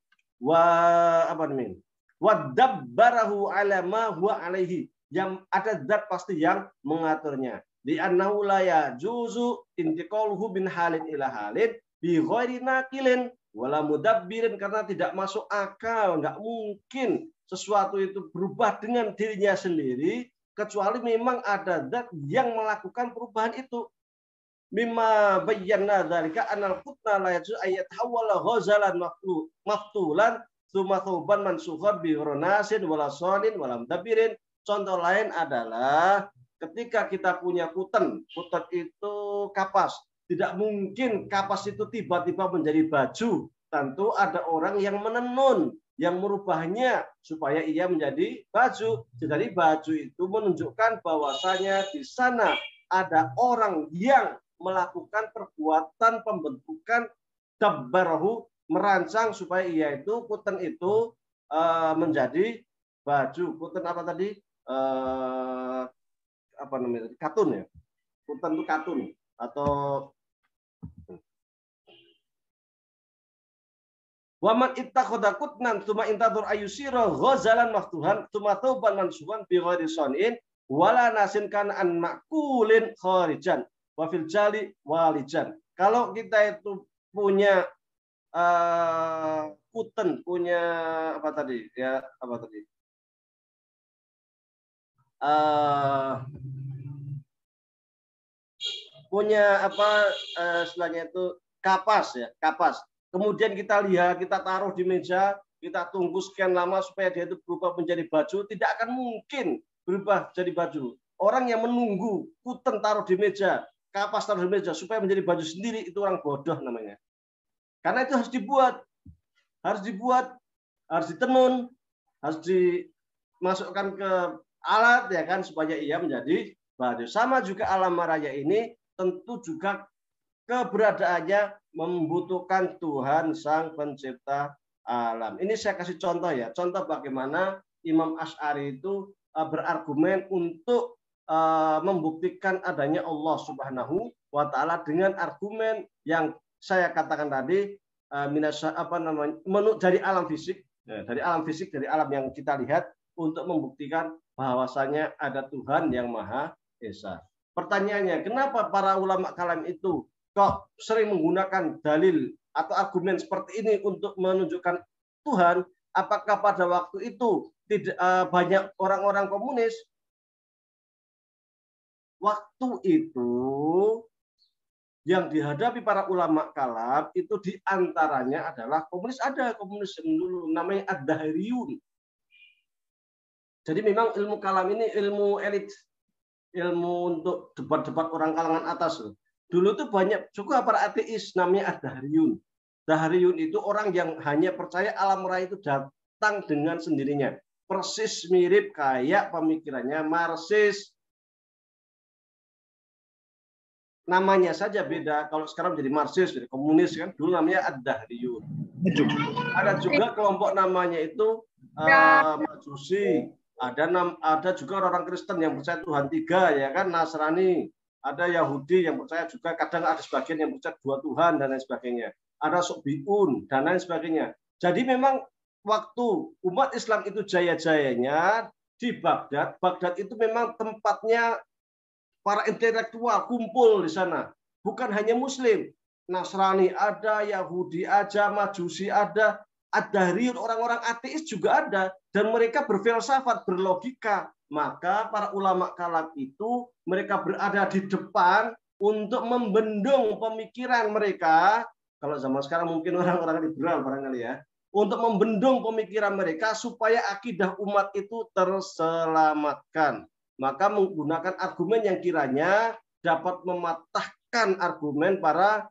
S2: Wadabbarahu ala ma huwa alaihi, yang ada zat pasti yang mengaturnya. Di annahu la yajuzu intiqaluhu bin halin ila halin bi ghairi naqilin wala mudabbirin, karena tidak masuk akal, enggak mungkin sesuatu itu berubah dengan dirinya sendiri kecuali memang ada zat yang melakukan perubahan itu. Mimma bayyana dzalika anal qutna la yajuzu ayat hawala ghazalan maftulan tsumma thawban mansukhan bi ronasin wala sonin wala mudabbirin. Contoh lain adalah ketika kita punya kuten itu kapas. Tidak mungkin kapas itu tiba-tiba menjadi baju. Tentu ada orang yang menenun, yang merubahnya supaya ia menjadi baju. Jadi baju itu menunjukkan bahwasanya di sana ada orang yang melakukan perbuatan pembentukan dabbarahu, merancang supaya ia itu kuten itu menjadi baju. Kuten apa tadi? apa namanya? Katun ya. Kutan itu katun atau waman ittakhadha qutnan tsumma intadur ayusira ghazalan maftuhan tsumma tauban mansuban bi ghairi sanin wala nasin kan an makulin kharijan wa fil jali walijan. Kalau kita itu punya kuten, punya apa tadi? Ya, apa tadi? Punya apa istilahnya itu kapas ya, kapas. Kemudian kita lihat, kita taruh di meja, kita tunggu sekian lama supaya dia itu berubah menjadi baju, tidak akan mungkin berubah jadi baju. Orang yang menunggu kuten taruh di meja, kapas taruh di meja supaya menjadi baju sendiri, itu orang bodoh namanya. Karena itu harus dibuat, harus ditenun, harus dimasukkan ke alat ya kan supaya ia menjadi baju. Sama juga alam raya ini tentu juga keberadaannya membutuhkan Tuhan Sang Pencipta alam. Ini saya kasih contoh ya, contoh bagaimana Imam Asy'ari itu berargumen untuk membuktikan adanya Allah Subhanahu wa Ta'ala dengan argumen yang saya katakan tadi dari alam fisik, dari alam yang kita lihat untuk membuktikan bahwasanya ada Tuhan yang Maha Esa. Pertanyaannya, kenapa para ulama kalam itu kok sering menggunakan dalil atau argumen seperti ini untuk menunjukkan Tuhan? Apakah pada waktu itu tidak banyak orang-orang komunis? Waktu itu yang dihadapi para ulama kalam itu diantaranya adalah komunis. Ada komunis yang dulu namanya Ad-Dahriyun. Jadi memang ilmu kalam ini ilmu elit, ilmu untuk debat-debat orang kalangan atas. Dulu tuh banyak juga para ateis namanya Ad-Dahriyun. Dahriyun itu orang yang hanya percaya alam raya itu datang dengan sendirinya. Persis mirip kayak pemikirannya Marxis. Namanya saja beda. Kalau sekarang jadi Marxis, jadi komunis kan. Dulu namanya Ad-Dahriyun. Ada juga kelompok namanya itu Majusi. Ada juga orang Kristen yang percaya Tuhan 3 ya kan, Nasrani. Ada Yahudi yang percaya juga, kadang ada sebagian yang percaya 2 Tuhan dan lain sebagainya. Ada Sobiun dan lain sebagainya. Jadi memang waktu umat Islam itu jaya-jayanya di Baghdad. Baghdad itu memang tempatnya para intelektual kumpul di sana. Bukan hanya Muslim. Nasrani ada, Yahudi ada, Majusi ada, Ad-Dahriyun, orang-orang ateis juga ada. Dan mereka berfilsafat, berlogika. Maka para ulama kalam itu mereka berada di depan untuk membendung pemikiran mereka. Kalau zaman sekarang mungkin orang-orang liberal barangkali ya. Untuk membendung pemikiran mereka supaya akidah umat itu terselamatkan. Maka menggunakan argumen yang kiranya dapat mematahkan argumen para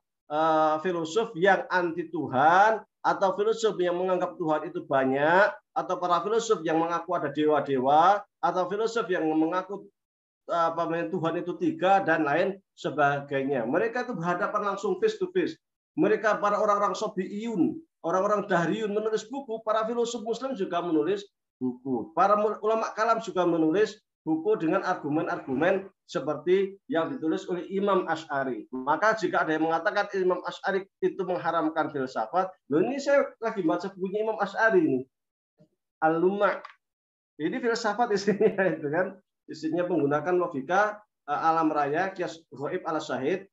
S2: filosof yang anti Tuhan, atau filosof yang menganggap Tuhan itu banyak, atau para filosof yang mengaku ada dewa-dewa, atau filosof yang mengaku Tuhan itu 3 dan lain sebagainya. Mereka itu berhadapan langsung face to face. Mereka para orang-orang Sobiiyun, orang-orang Dahriyun menulis buku, para filosof Muslim juga menulis buku. Para ulama kalam juga menulis buku dengan argumen-argumen seperti yang ditulis oleh Imam Asy'ari. Maka jika ada yang mengatakan Imam Asy'ari itu mengharamkan filsafat, loh ini saya lagi baca bukunya Imam Asy'ari ini, Al-Lumma'. Ini filsafat isinya itu kan, isinya menggunakan logika alam raya, qiyas ghaib ala syahid,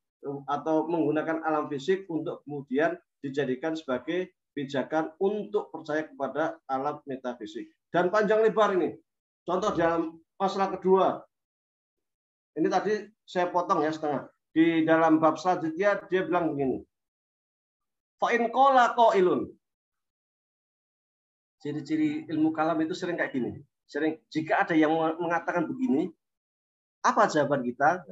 S2: atau menggunakan alam fisik untuk kemudian dijadikan sebagai pijakan untuk percaya kepada alam metafisik. Dan panjang lebar ini. Contoh dalam masalah kedua, ini tadi saya potong ya setengah. Di dalam bab selanjutnya dia bilang begini. Fa'in qala qailun. Ciri-ciri ilmu kalam itu sering kayak gini. Sering jika ada yang mengatakan begini, apa jawaban kita?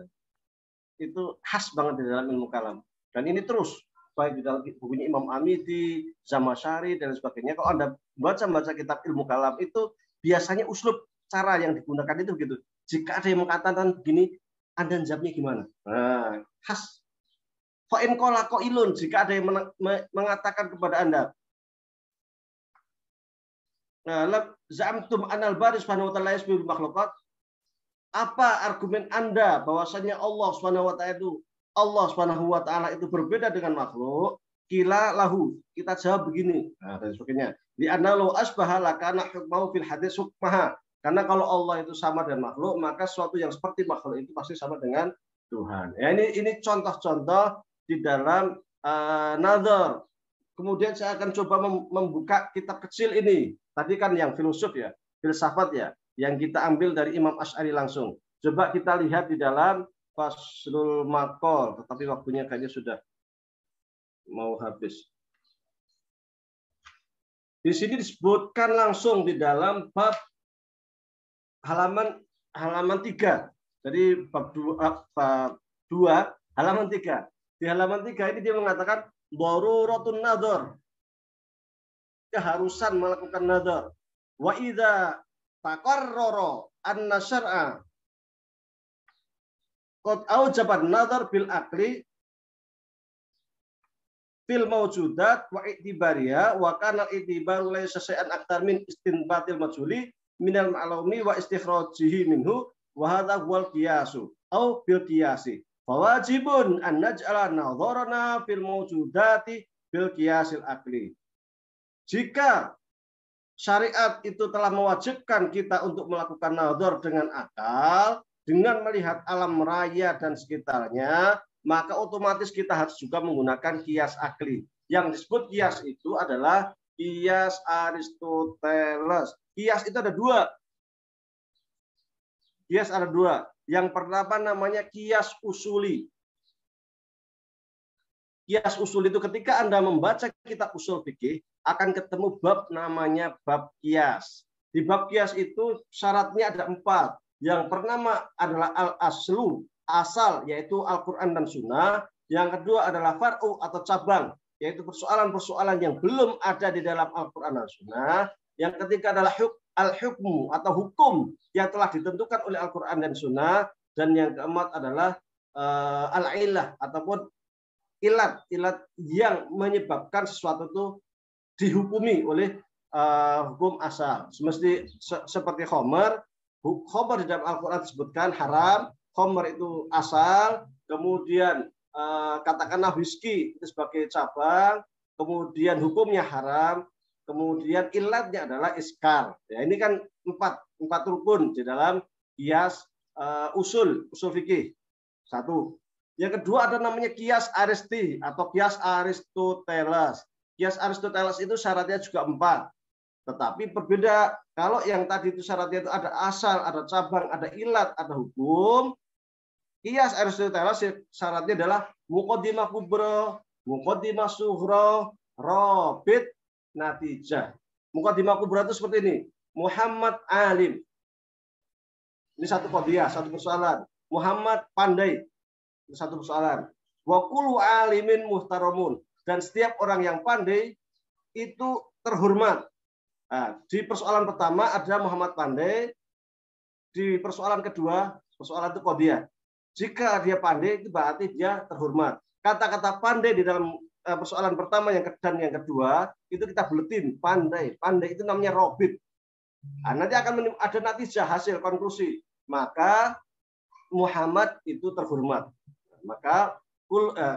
S2: Itu khas banget di dalam ilmu kalam. Dan ini terus baik di dalam bukunya Imam Amidi, Zamakhsyari dan sebagainya. Kalau Anda baca kitab ilmu kalam itu biasanya uslub cara yang digunakan itu begitu. Jika ada yang mengatakan begini, Anda jawabnya gimana? Nah, khas. Fa'in qala qailun, jika ada yang mengatakan kepada Anda, za'amtum anal bari subhanahu wa ta'ala yasbihu makhluqat, Apa argumen Anda bahwasanya Allah Subhanahu wa taala itu berbeda dengan makhluk? Kila lahu. Kita jawab begini. Nah, dan sebagainya. Di analu asbaha lakana hukmahu fil hadis hukmaha. Karena kalau Allah itu sama dengan makhluk, maka sesuatu yang seperti makhluk itu pasti sama dengan Tuhan. Ya, ini contoh-contoh di dalam nazar. Kemudian saya akan coba membuka kitab kecil ini. Tadi kan yang filsuf ya, filsafat ya, yang kita ambil dari Imam Asy'ari langsung. Coba kita lihat di dalam Faslul Maqal, tetapi waktunya kayaknya sudah mau habis. Di sini disebutkan langsung di dalam bab halaman 3. Jadi bab 2 halaman 3. Di halaman 3 ini dia mengatakan daruratun nadhar. Keharusan melakukan nadhar. Wa idza taqarrara anna syar'a qad aujaban nadhar bil aqli fil mawjudat wa i'tibariya wa kana i'tibaru laysa syai'an aktar min istinbatil majhuli minal ma'lumi wa istikhrajihi minhu wa hadha huwal qiyasu au bil qiyasi fawajibun an naj'ala nadharana fil mawjudati bil qiyasil aqli. Jika syariat itu telah mewajibkan kita untuk melakukan nadhar dengan akal, dengan melihat alam raya dan sekitarnya, maka otomatis kita harus juga menggunakan kias akli. Yang disebut kias itu adalah kias Aristoteles. Kias itu ada 2. Kias ada 2. Yang pertama namanya kias usuli. Kias usul itu ketika Anda membaca kitab usul fikih, akan ketemu bab namanya bab kias. Di bab kias itu syaratnya ada 4. Yang pertama adalah al-aslu, asal, yaitu Al-Quran dan Sunnah. Yang kedua adalah far'u atau cabang, yaitu persoalan-persoalan yang belum ada di dalam Al-Quran dan Sunnah. Yang ketiga adalah al-hukmu atau hukum yang telah ditentukan oleh Al-Quran dan Sunnah. Dan yang keempat adalah al-ilah ataupun ilat yang menyebabkan sesuatu itu dihukumi oleh hukum asal. Seperti khomer. Khomer di dalam Al-Quran disebutkan haram. Khomer itu asal, kemudian katakanlah whisky itu sebagai cabang, kemudian hukumnya haram, kemudian ilatnya adalah iskar. Ya, ini kan empat rukun di dalam kias usul fikih. 1. Yang kedua ada namanya kias Aristi atau kias Aristoteles. Kias Aristoteles itu syaratnya juga 4. Tetapi berbeda. Kalau yang tadi itu syaratnya itu ada asal, ada cabang, ada ilat, ada hukum. Kias Aristoteles syaratnya adalah muqaddimah kubra, muqaddimah sughra, rabit, natijah. Muqaddimah kubra itu seperti ini. Muhammad alim. Ini satu qadiyah, satu persoalan. Muhammad pandai. Ini satu persoalan. Wa kullu alimin muhtaramun. Dan setiap orang yang pandai itu terhormat. Nah, di persoalan pertama ada Muhammad pandai, di persoalan kedua, persoalan itu qadiyah. Jika dia pandai, itu berarti dia terhormat. Kata-kata pandai di dalam persoalan pertama dan yang kedua, itu kita buletin, pandai. Pandai itu namanya robit. Nah, nanti akan ada natijah, hasil, konklusi. Maka Muhammad itu terhormat. Maka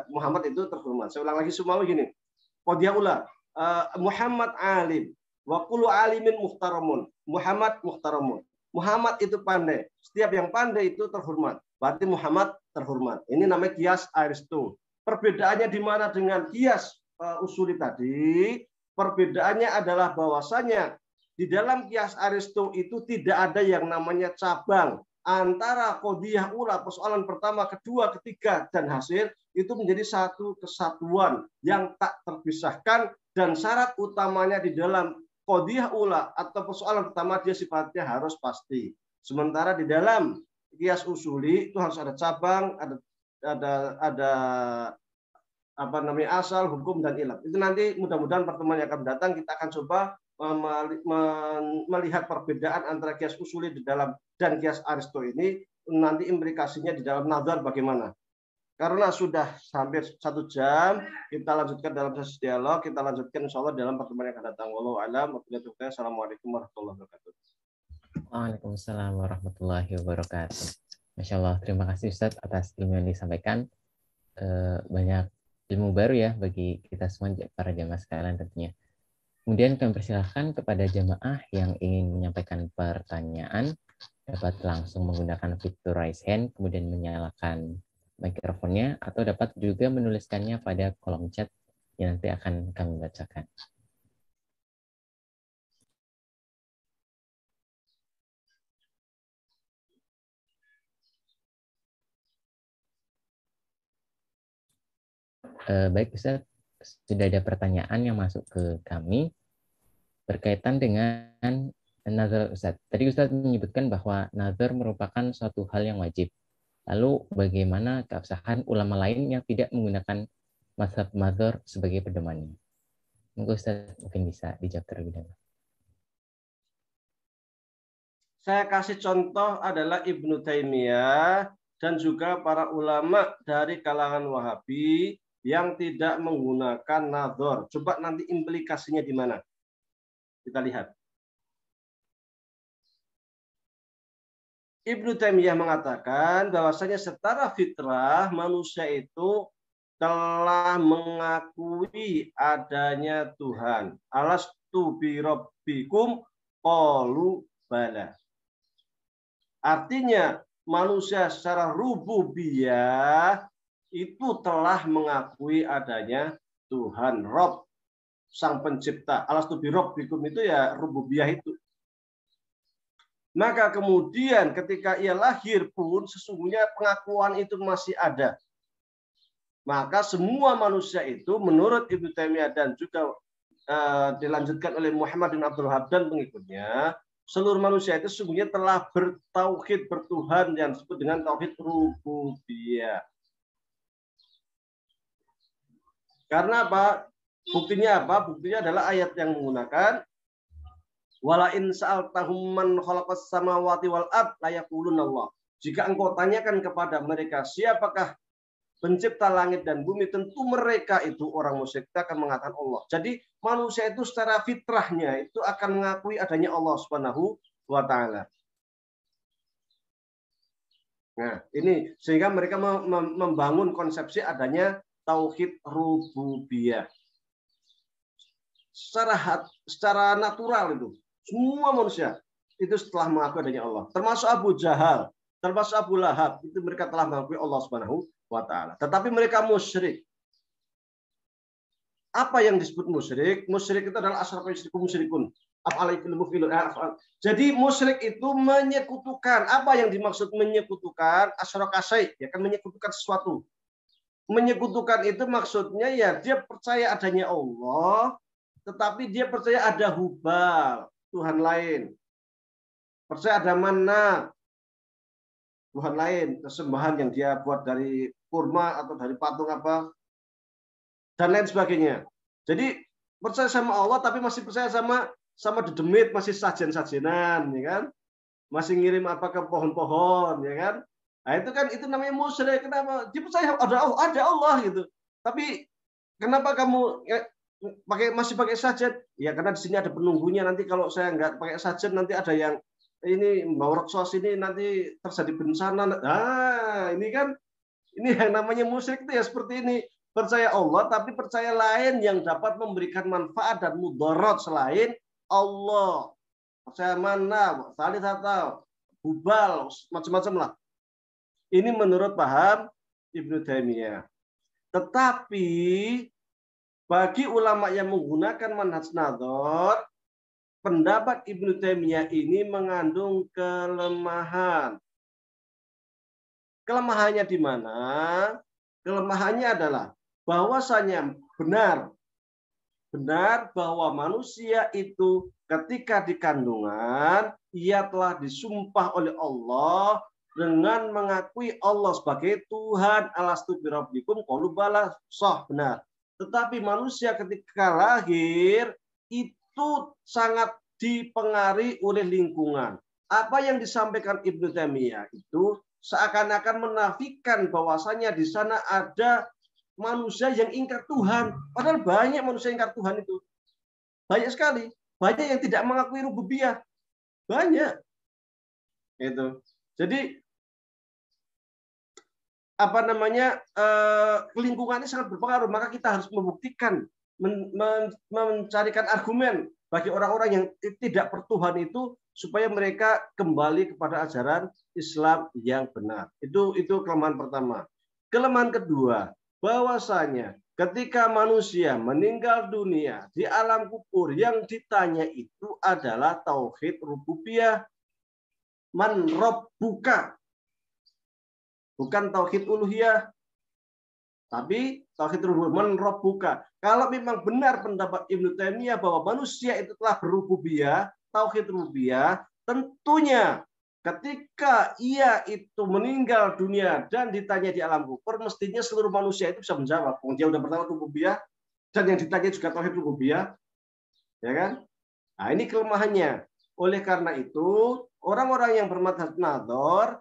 S2: Muhammad itu terhormat. Saya ulang lagi semua begini. Qadiyah ula. Muhammad alim. Wa kullu alimin muhtaramun. Muhammad muhtaramun. Muhammad itu pandai. Setiap yang pandai itu terhormat. Berarti Muhammad terhormat. Ini namanya kias Aristo. Perbedaannya di mana dengan kias usuli tadi? Perbedaannya adalah bahwasanya di dalam kias Aristo itu tidak ada yang namanya cabang. Antara qadiyah ula, persoalan pertama, kedua, ketiga, dan hasil itu menjadi satu kesatuan yang tak terpisahkan. Dan syarat utamanya di dalam qadiyah ula atau persoalan pertama dia sifatnya harus pasti. Sementara di dalam kias usuli itu harus ada cabang, ada apa namanya asal, hukum dan ilat. Itu nanti mudah-mudahan pertemuan yang akan datang kita akan coba melihat perbedaan antara kias usuli di dalam dan kias Aristo ini, nanti implikasinya di dalam nazar bagaimana. Karena sudah hampir 1 jam, kita lanjutkan dalam sesi dialog, kita lanjutkan insya Allah dalam pertemuan yang akan datang. Wallahu a'lam. Assalamualaikum warahmatullahi wabarakatuh.
S1: Waalaikumsalam warahmatullahi wabarakatuh. Masya Allah, terima kasih Ustadz atas ilmu yang disampaikan. Banyak ilmu baru ya bagi kita semua para jamaah sekalian tentunya. Kemudian kami persilahkan kepada jamaah yang ingin menyampaikan pertanyaan dapat langsung menggunakan fitur raise hand, kemudian menyalakan mikrofonnya, atau dapat juga menuliskannya pada kolom chat yang nanti akan kami bacakan. Baik Ustaz, sudah ada pertanyaan yang masuk ke kami berkaitan dengan nazar Ustaz. Tadi Ustaz menyebutkan bahwa nazar merupakan suatu hal yang wajib. Lalu bagaimana keabsahan ulama lain yang tidak menggunakan mazhab nazar sebagai pedomannya? Mungkin Ustaz mungkin bisa dijawab terlebih dahulu.
S2: Saya kasih contoh adalah Ibnu Taimiyah dan juga para ulama dari kalangan Wahabi yang tidak menggunakan nazar. Coba nanti implikasinya di mana? Kita lihat. Ibnu Taimiyah mengatakan bahwasanya secara fitrah manusia itu telah mengakui adanya Tuhan. Alastu bi rabbikum qalu bala. Artinya manusia secara rububiyah itu telah mengakui adanya Tuhan, Rob, Sang Pencipta. Alastu bi rabbikum itu ya rububiyah itu. Maka kemudian ketika ia lahir pun sesungguhnya pengakuan itu masih ada. Maka semua manusia itu menurut Ibnu Taimiyah dan juga dilanjutkan oleh Muhammad bin Abdul Wahab dan pengikutnya, seluruh manusia itu sesungguhnya telah bertauhid bertuhan yang disebut dengan tauhid rububiyah. Karena apa? Buktinya apa? Buktinya adalah ayat yang menggunakan wala in sa'altahum man khalaqas samawati wal ard la yaquluna Allah. Jika engkau tanyakan kepada mereka siapakah pencipta langit dan bumi, tentu mereka itu orang musyrik akan mengatakan Allah. Jadi manusia itu secara fitrahnya itu akan mengakui adanya Allah Subhanahu wa taala. Nah, ini sehingga mereka membangun konsepsi adanya tauhid rububiyah. Secara natural itu semua manusia itu setelah mengakui adanya Allah, termasuk Abu Jahal, termasuk Abu Lahab, itu mereka telah mengakui Allah Subhanahu wa taala. Tetapi mereka musyrik. Apa yang disebut musyrik? Musyrik itu adalah asyraka yusyriku musyrikun. Jadi musyrik itu menyekutukan. Apa yang dimaksud menyekutukan? Asyraka syai', ya kan menyekutukan sesuatu. Menyekutukan itu maksudnya ya dia percaya adanya Allah, tetapi dia percaya ada Hubal, Tuhan lain. Percaya ada Manat, Tuhan lain, kesembahan yang dia buat dari kurma atau dari patung apa, dan lain sebagainya. Jadi percaya sama Allah tapi masih percaya sama dedemit, masih sajen-sajenan, ya kan? Masih ngirim apa ke pohon-pohon, ya kan? Nah, itu namanya musyrik. Kenapa? Dia percaya ada Allah gitu. Tapi kenapa kamu masih pakai sajen? Ya karena di sini ada penunggunya. Nanti kalau saya nggak pakai sajen, nanti ada yang ini bawa reksos ini nanti terjadi bencana. Nah, ini yang namanya musyrik itu ya seperti ini. Percaya Allah tapi percaya lain yang dapat memberikan manfaat dan mudarat selain Allah. Percaya mana, Salisata, Hubal, macam-macam lah. Ini menurut paham Ibnu Taimiyah. Tetapi bagi ulama yang menggunakan manhaj nazar, pendapat Ibnu Taimiyah ini mengandung kelemahan. Kelemahannya di mana? Kelemahannya adalah bahwasanya benar bahwa manusia itu ketika di kandungan ia telah disumpah oleh Allah dengan mengakui Allah sebagai Tuhan. Alastu bi rabbikum qalu bala, sah, benar. Tetapi manusia ketika lahir itu sangat dipengaruhi oleh lingkungan. Apa yang disampaikan Ibnu Taimiyah itu seakan-akan menafikan bahwasanya di sana ada manusia yang ingkar Tuhan. Padahal banyak manusia yang ingkar Tuhan itu. Banyak sekali. Banyak yang tidak mengakui rububiyah. Banyak. Itu. Jadi lingkungan ini sangat berpengaruh, maka kita harus membuktikan, mencarikan argumen bagi orang-orang yang tidak bertuhan itu supaya mereka kembali kepada ajaran Islam yang benar. Itu kelemahan pertama. Kelemahan kedua, bahwasanya ketika manusia meninggal dunia di alam kubur, yang ditanya itu adalah tauhid rububiyah. Man rabbuka. Bukan tauhid uluhiyah, tapi tauhid rububiyah. Man rabbuka. Kalau memang benar pendapat Ibnu Taimiyah bahwa manusia itu telah berububiyah, tauhid rububiyah, tentunya ketika ia itu meninggal dunia dan ditanya di alam kubur, mestinya seluruh manusia itu bisa menjawab. Dia udah pertama rububiyah dan yang ditanya juga tauhid rububiyah, ya kan? Nah, ini kelemahannya. Oleh karena itu, orang-orang yang bermadzhab nadzor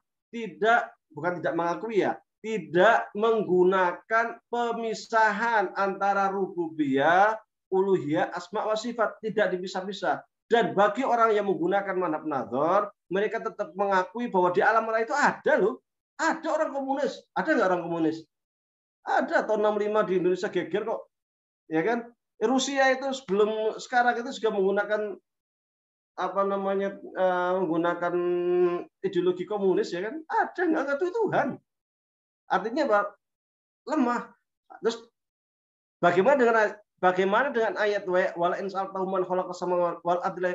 S2: bukan tidak mengakui ya, tidak menggunakan pemisahan antara rububiyah, uluhiyah, asma wa sifat, tidak dipisah-pisah. Dan bagi orang yang menggunakan mazhab nadzor, mereka tetap mengakui bahwa di alam lain itu ada loh. Ada orang komunis. Ada nggak orang komunis? Ada, tahun 65 di Indonesia geger kok. Ya kan? Rusia itu sebelum sekarang itu juga menggunakan menggunakan ideologi komunis, ya kan? Ada, nggak ngaku Tuhan. Artinya apa? Lemah. Terus bagaimana dengan ayat wala in sa'altahum man khalaqas samawati wal ardi la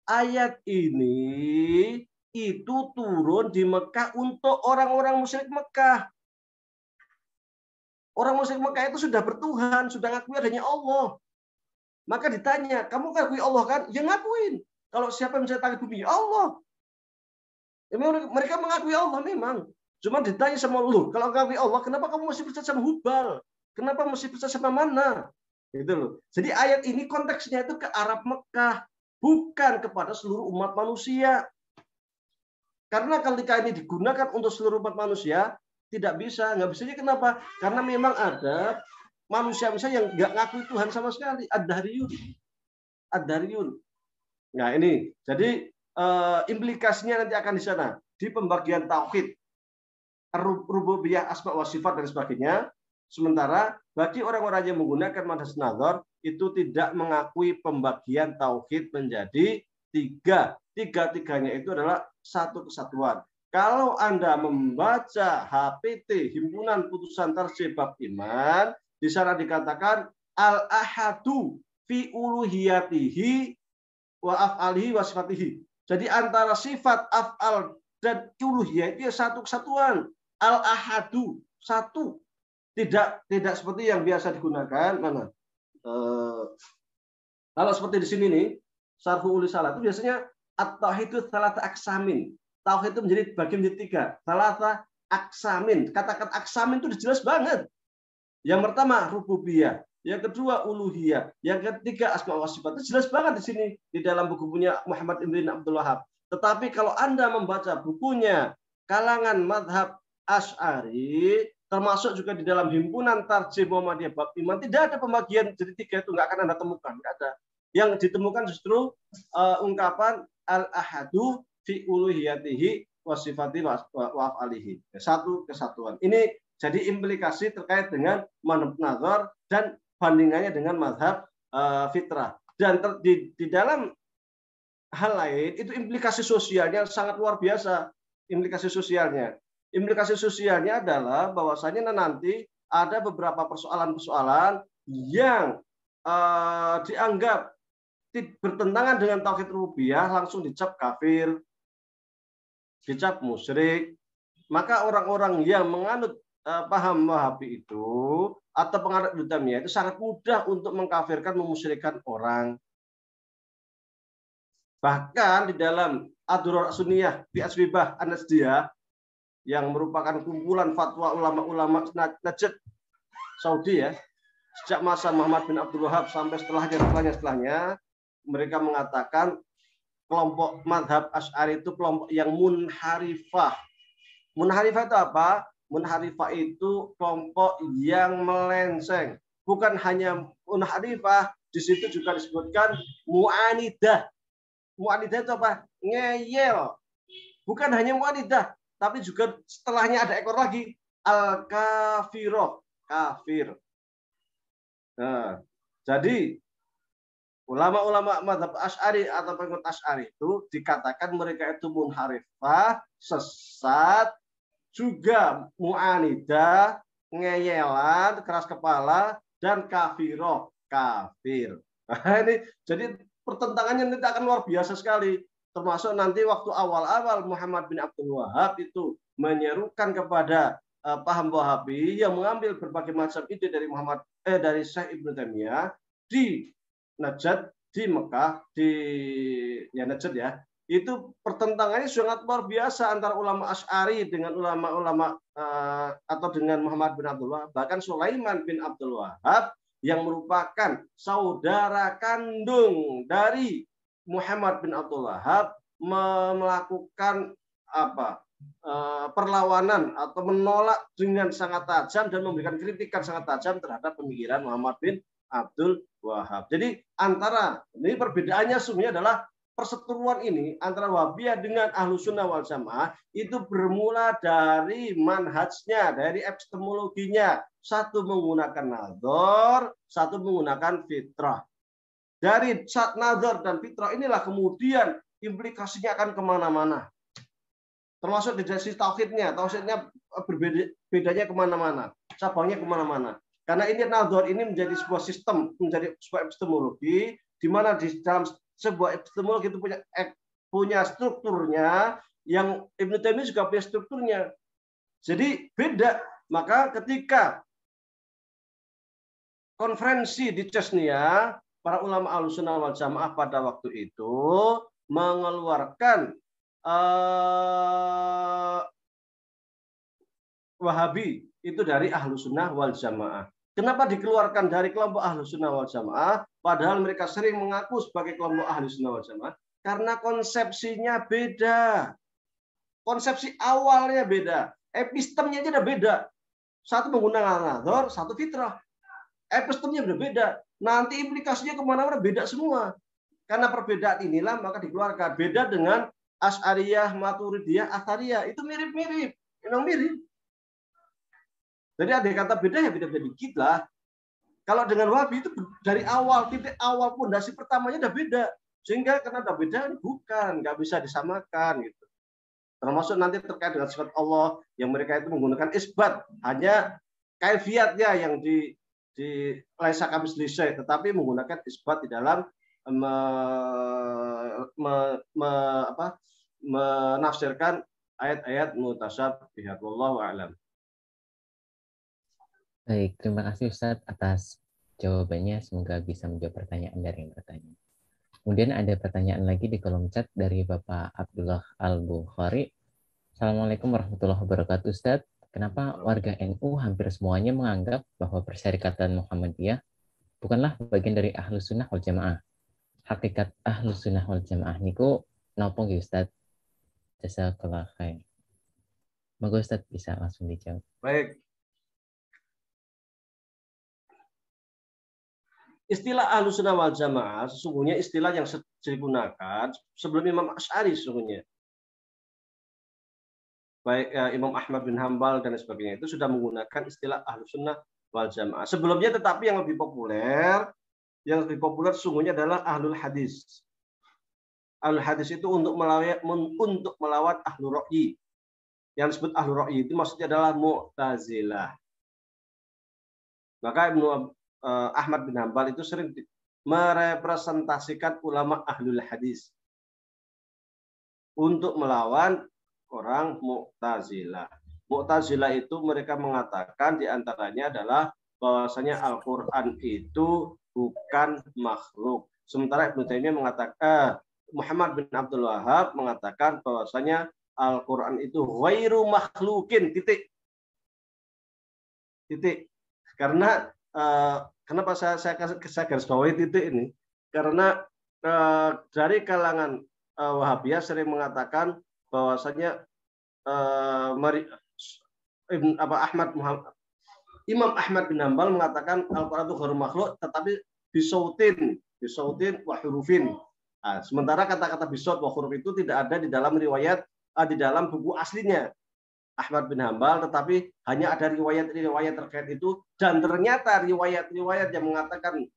S2: ayat ini itu turun di Mekah untuk orang-orang musyrik Mekah. Orang musyrik Mekah itu sudah bertuhan, sudah ngakui adanya Allah. Maka ditanya, kamu ngakui Allah kan? Ya ngakuin. Kalau siapa yang menciptakan bumi? Allah. Mereka mengakui Allah memang. Cuma ditanya sama lu, kalau ngakui Allah, kenapa kamu masih percaya sama Hubal? Kenapa masih percaya sama mana? Gitu loh. Jadi ayat ini konteksnya itu ke Arab Mekah, bukan kepada seluruh umat manusia. Karena ketika ini digunakan untuk seluruh umat manusia, tidak bisa. Nggak bisanya kenapa? Karena memang ada manusia yang nggak ngakui Tuhan sama sekali. Ad-Dariyun. Nah ini, jadi implikasinya nanti akan di sana. Di pembagian tauhid, rububiyah, asma wa sifat, dan sebagainya. Sementara bagi orang-orang yang menggunakan mazhab nadzor, itu tidak mengakui pembagian tauhid menjadi tiga. Tiga-tiganya itu adalah satu kesatuan. Kalau Anda membaca HPT, Himpunan Putusan Tarjih Bab Iman, di sana dikatakan al-ahadu fi uluhiyatihi wa af'alihi wa sifatihi. Jadi antara sifat, af'al, dan uluhiyah itu satu kesatuan. Al-ahadu, satu. Tidak seperti yang biasa digunakan. Mana? Kalau seperti di sini nih, Syarhul Risalah itu biasanya at-tauhidu tsalatsa aqsamin. Tauhid itu menjadi bagian menjadi tiga. Tsalatsa aqsamin. Kata-kata aqsamin itu jelas banget. Yang pertama rububiyah, yang kedua uluhiyah, yang ketiga asma wa sifat. Itu jelas banget di sini di dalam buku-bukunya Muhammad ibn Abdul Wahhab. Tetapi kalau Anda membaca bukunya kalangan mazhab Asy'ari, termasuk juga di dalam Himpunan Tarjih Muhammadiyah Bab Iman, tidak ada pembagian jadi tiga itu, nggak akan Anda temukan, nggak ada. Yang ditemukan justru ungkapan al-ahadu fi uluhiyatihi wa sifati wa af'alihi. Satu kesatuan. Ini jadi implikasi terkait dengan mazhab nadzor dan bandingannya dengan mazhab fitrah. Dan di dalam hal lain itu implikasi sosialnya sangat luar biasa. Implikasi sosialnya adalah bahwasanya nanti ada beberapa persoalan-persoalan yang dianggap bertentangan dengan tauhid rububiyah, langsung dicap kafir, dicap musyrik. Maka orang-orang yang menganut paham Wahabi itu atau penganut Ibnu Taimiyah itu sangat mudah untuk mengkafirkan, memusyrikan orang. Bahkan di dalam Ad-Durar Sunniyah fi Asbibah An-Najdiyah yang merupakan kumpulan fatwa ulama-ulama Najd Saudi ya, sejak masa Muhammad bin Abdul Wahhab sampai setelahnya, mereka mengatakan kelompok mazhab Asy'ari itu kelompok yang munharifah. Munharifah itu apa? Munharifah itu kelompok yang melenceng. Bukan hanya munharifah, di situ juga disebutkan mu'anidah. Mu'anidah itu apa? Ngeyel. Bukan hanya mu'anidah, tapi juga setelahnya ada ekor lagi, al-kafiroh, kafir. Nah, jadi ulama-ulama mazhab Asy'ari atau pengikut Asy'ari itu dikatakan mereka itu munharifah, sesat, juga mu'anidah, ngeyelan, keras kepala, dan kafiroh, kafir. Nah, ini jadi pertentangannya nanti akan luar biasa sekali. Termasuk nanti waktu awal-awal Muhammad bin Abdul Wahab itu menyerukan kepada paham Wahabi yang mengambil berbagai macam ide dari dari Syekh Ibnu Taimiyah di Najd, di Mekah, di Najd ya. Itu pertentangannya sangat luar biasa antara ulama Asy'ari dengan ulama-ulama atau dengan Muhammad bin Abdul Wahab. Bahkan Sulaiman bin Abdul Wahab yang merupakan saudara kandung dari Muhammad bin Abdul Wahab melakukan perlawanan atau menolak dengan sangat tajam dan memberikan kritikan sangat tajam terhadap pemikiran Muhammad bin Abdul Wahab. Jadi ini perbedaannya sebenarnya adalah perseteruan ini antara Wahabiyah dengan Ahlus Sunnah wal Jamaah itu bermula dari manhajnya, dari epistemologinya. Satu menggunakan nazar, satu menggunakan fitrah. Dari nazar dan fitrah inilah kemudian implikasinya akan kemana-mana. Termasuk di sisi tauhidnya. Tauhidnya bedanya kemana-mana. Cabangnya kemana-mana. Karena ini nazar ini menjadi sebuah sistem, menjadi sebuah epistemologi, di mana di dalam sebuah epistemologi itu punya strukturnya, yang Ibnu Taimiyah juga punya strukturnya. Jadi beda. Maka ketika konferensi di Chechnya, para ulama Ahlussunnah wal Jamaah pada waktu itu mengeluarkan Wahabi itu dari Ahlussunnah wal Jamaah. Kenapa dikeluarkan dari kelompok Ahlussunnah wal Jamaah? Padahal mereka sering mengaku sebagai kelompok Ahlussunnah wal Jamaah karena konsepsinya beda. Konsepsi awalnya beda. Epistemnya aja udah beda. Satu menggunakan nazar, satu fitrah. Epistemnya berbeda. Nanti implikasinya kemana-mana beda semua. Karena perbedaan inilah maka dikeluarkan. Beda dengan Asy'ariyah, Maturidiyah, Athariyah. Itu mirip-mirip. Memang mirip. Jadi ada kata beda ya beda-beda dikit lah. Kalau dengan Wahabi itu dari awal, titik awal pondasi pertamanya udah beda. Sehingga karena udah beda bukan, nggak bisa disamakan gitu. Termasuk nanti terkait dengan sifat Allah yang mereka itu menggunakan isbat, hanya kaifiatnya yang di laisa kamitslihi, tetapi menggunakan isbat di dalam menafsirkan ayat-ayat mutasyabihat. Wallahu a'lam.
S1: Baik, terima kasih Ustadz atas jawabannya. Semoga bisa menjawab pertanyaan dari yang bertanya. Kemudian ada pertanyaan lagi di kolom chat dari Bapak Abdullah Al-Bukhari. Assalamualaikum warahmatullahi wabarakatuh Ustadz. Kenapa warga NU hampir semuanya menganggap bahwa Persyarikatan Muhammadiyah bukanlah bagian dari Ahlus Sunnah wal Jamaah? Hakikat Ahlus Sunnah wal Jamaah niku napa nggih Ustadz? Jazakallahu khair. Moga Ustadz bisa langsung dijawab.
S2: Baik. Istilah Ahlus Sunnah wal Jamaah sesungguhnya istilah yang digunakan sebelum Imam Asy'ari sesungguhnya. Baik Imam Ahmad bin Hambal dan sebagainya itu sudah menggunakan istilah Ahlus Sunnah wal Jamaah. Sebelumnya tetapi yang lebih populer sesungguhnya adalah Ahlul Hadis. Ahlul Hadis itu untuk melawan Ahlul Ra'yi. Yang disebut Ahlul Ra'yi itu maksudnya adalah Mu'tazilah. Maka Ibnu Ahmad bin Hambal itu sering merepresentasikan ulama Ahlul Hadis untuk melawan orang Mu'tazilah. Mu'tazilah itu mereka mengatakan diantaranya adalah bahwasanya Al-Quran itu bukan makhluk. Sementara Ibnu Taimiyah mengatakan, Muhammad bin Abdul Wahab mengatakan bahwasanya Al-Quran itu ghairu makhlukin, titik. Karena kenapa saya garis bawahi titik ini? Karena dari kalangan Wahabiyah sering mengatakan bahwasanya Imam Ahmad bin Hambal mengatakan Al-Quran itu ghairu makhluk, tetapi bisautin wa hurufin. Sementara kata-kata bisaut wa huruf itu tidak ada di dalam riwayat di dalam buku aslinya Ahmad bin Hambal, tetapi hanya ada riwayat-riwayat terkait itu, dan ternyata riwayat-riwayat yang mengatakan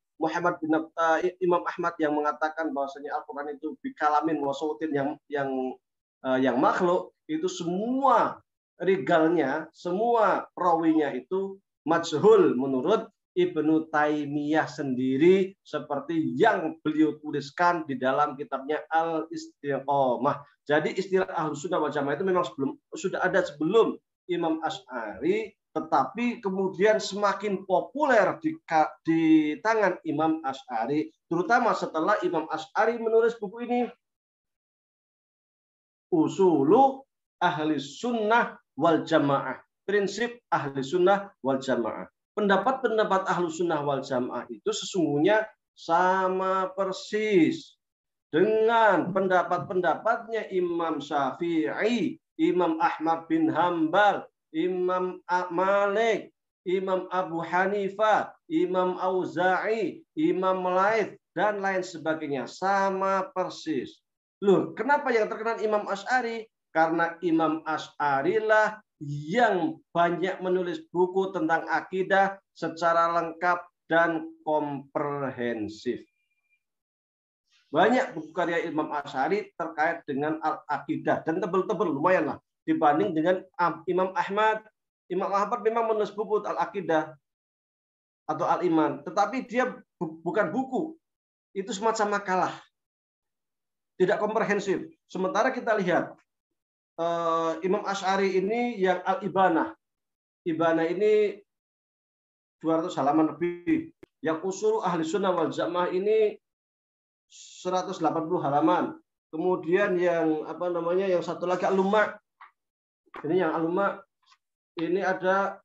S2: Imam Ahmad yang mengatakan bahwasanya Al-Quran itu bikalamin wasautin yang makhluk, itu semua rigalnya, semua perawinya itu majhul menurut Ibnu Taimiyah sendiri, seperti yang beliau tuliskan di dalam kitabnya Al-Istiqomah. Jadi istilah Ahlussunnah wal Jamaah itu memang sudah ada sebelum Imam Asy'ari, tetapi kemudian semakin populer di tangan Imam Asy'ari, terutama setelah Imam Asy'ari menulis buku ini, Usulu Ahli Sunnah wal Jamaah, prinsip Ahli Sunnah wal Jamaah. Pendapat-pendapat Ahlus Sunnah wal Jamaah itu sesungguhnya sama persis dengan pendapat-pendapatnya Imam Syafi'i, Imam Ahmad bin Hambal, Imam Malik, Imam Abu Hanifah, Imam Auza'i, Imam Laits, dan lain sebagainya. Sama persis. Loh, kenapa yang terkenal Imam Asy'ari? Karena Imam Asy'ari lah yang banyak menulis buku tentang akidah secara lengkap dan komprehensif. Banyak buku karya Imam Asy'ari terkait dengan akidah, dan tebel-tebel lumayan lah dibanding dengan Imam Ahmad. Imam Ahmad memang menulis buku Al-Aqidah atau Al-Iman, tetapi dia bukan buku, itu semacam makalah, tidak komprehensif. Sementara kita lihat Imam Asy'ari ini yang Al-Ibanah. Ibanah ini 200 halaman lebih. Yang Usul Ahli Sunnah wal Jamaah ini 180 halaman. Kemudian yang yang satu lagi Al-Lumma. Ini yang Al-Lumma ini ada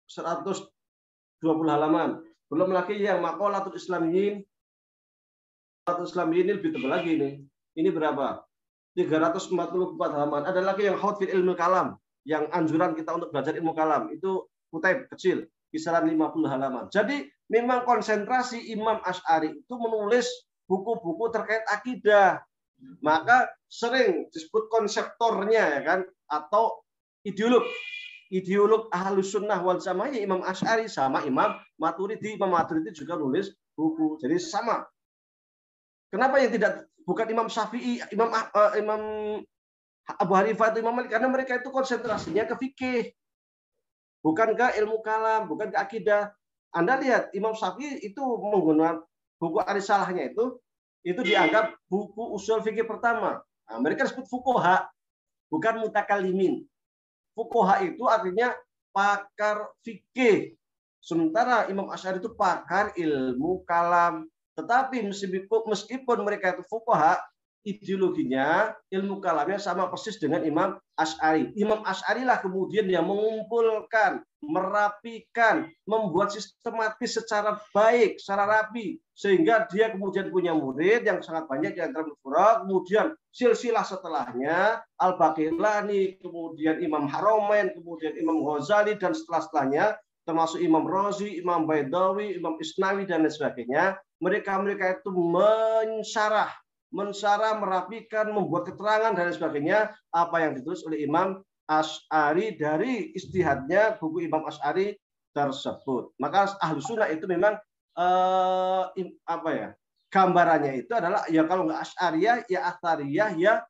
S2: 120 halaman. Belum lagi yang Maqalatul Islamiyyin. Maqalatul Islamiyyin lebih tebal lagi ini. Ini berapa? 344 halaman. Ada lagi yang Haud fil Ilmu Kalam, yang anjuran kita untuk belajar ilmu kalam. Itu kutaib kecil, kisaran 50 halaman. Jadi memang konsentrasi Imam Asy'ari itu menulis buku-buku terkait akidah. Maka sering disebut konseptornya, ya kan, atau ideolog Ahlus Sunnah wal Jamaah ya Imam Asy'ari, sama Imam Maturidi. Imam Maturidi juga nulis buku. Jadi sama. Kenapa yang tidak bukan Imam Syafi'i, Imam Abu Hanifah atau Imam Malik? Karena mereka itu konsentrasinya ke fikih, bukan ke ilmu kalam, bukan ke akidah. Anda lihat Imam Syafi'i itu menggunakan buku Arisalahnya itu dianggap buku usul fikih pertama. Nah, mereka disebut fuqaha, bukan mutakalimin. Fuqaha itu artinya pakar fikih. Sementara Imam Asy'ari itu pakar ilmu kalam. Tetapi meskipun mereka itu fuqaha, ideologinya, ilmu kalamnya sama persis dengan Imam Asy'ari. Imam Asy'ari lah kemudian yang mengumpulkan, merapikan, membuat sistematis secara baik, secara rapi, sehingga dia kemudian punya murid yang sangat banyak di antara mereka. Kemudian silsilah setelahnya Al-Baqillani, kemudian Imam Haramain, kemudian Imam Ghazali, dan setelahnya termasuk Imam Razi, Imam Baidawi, Imam Isnawi, dan lain sebagainya. Mereka itu mensyarah, merapikan, membuat keterangan dan lain sebagainya apa yang ditulis oleh Imam Asy'ari dari ijtihadnya buku Imam Asy'ari tersebut. Maka Ahlus Sunnah itu memang gambarannya itu adalah ya kalau nggak Asy'ariyah ya Athariyah ya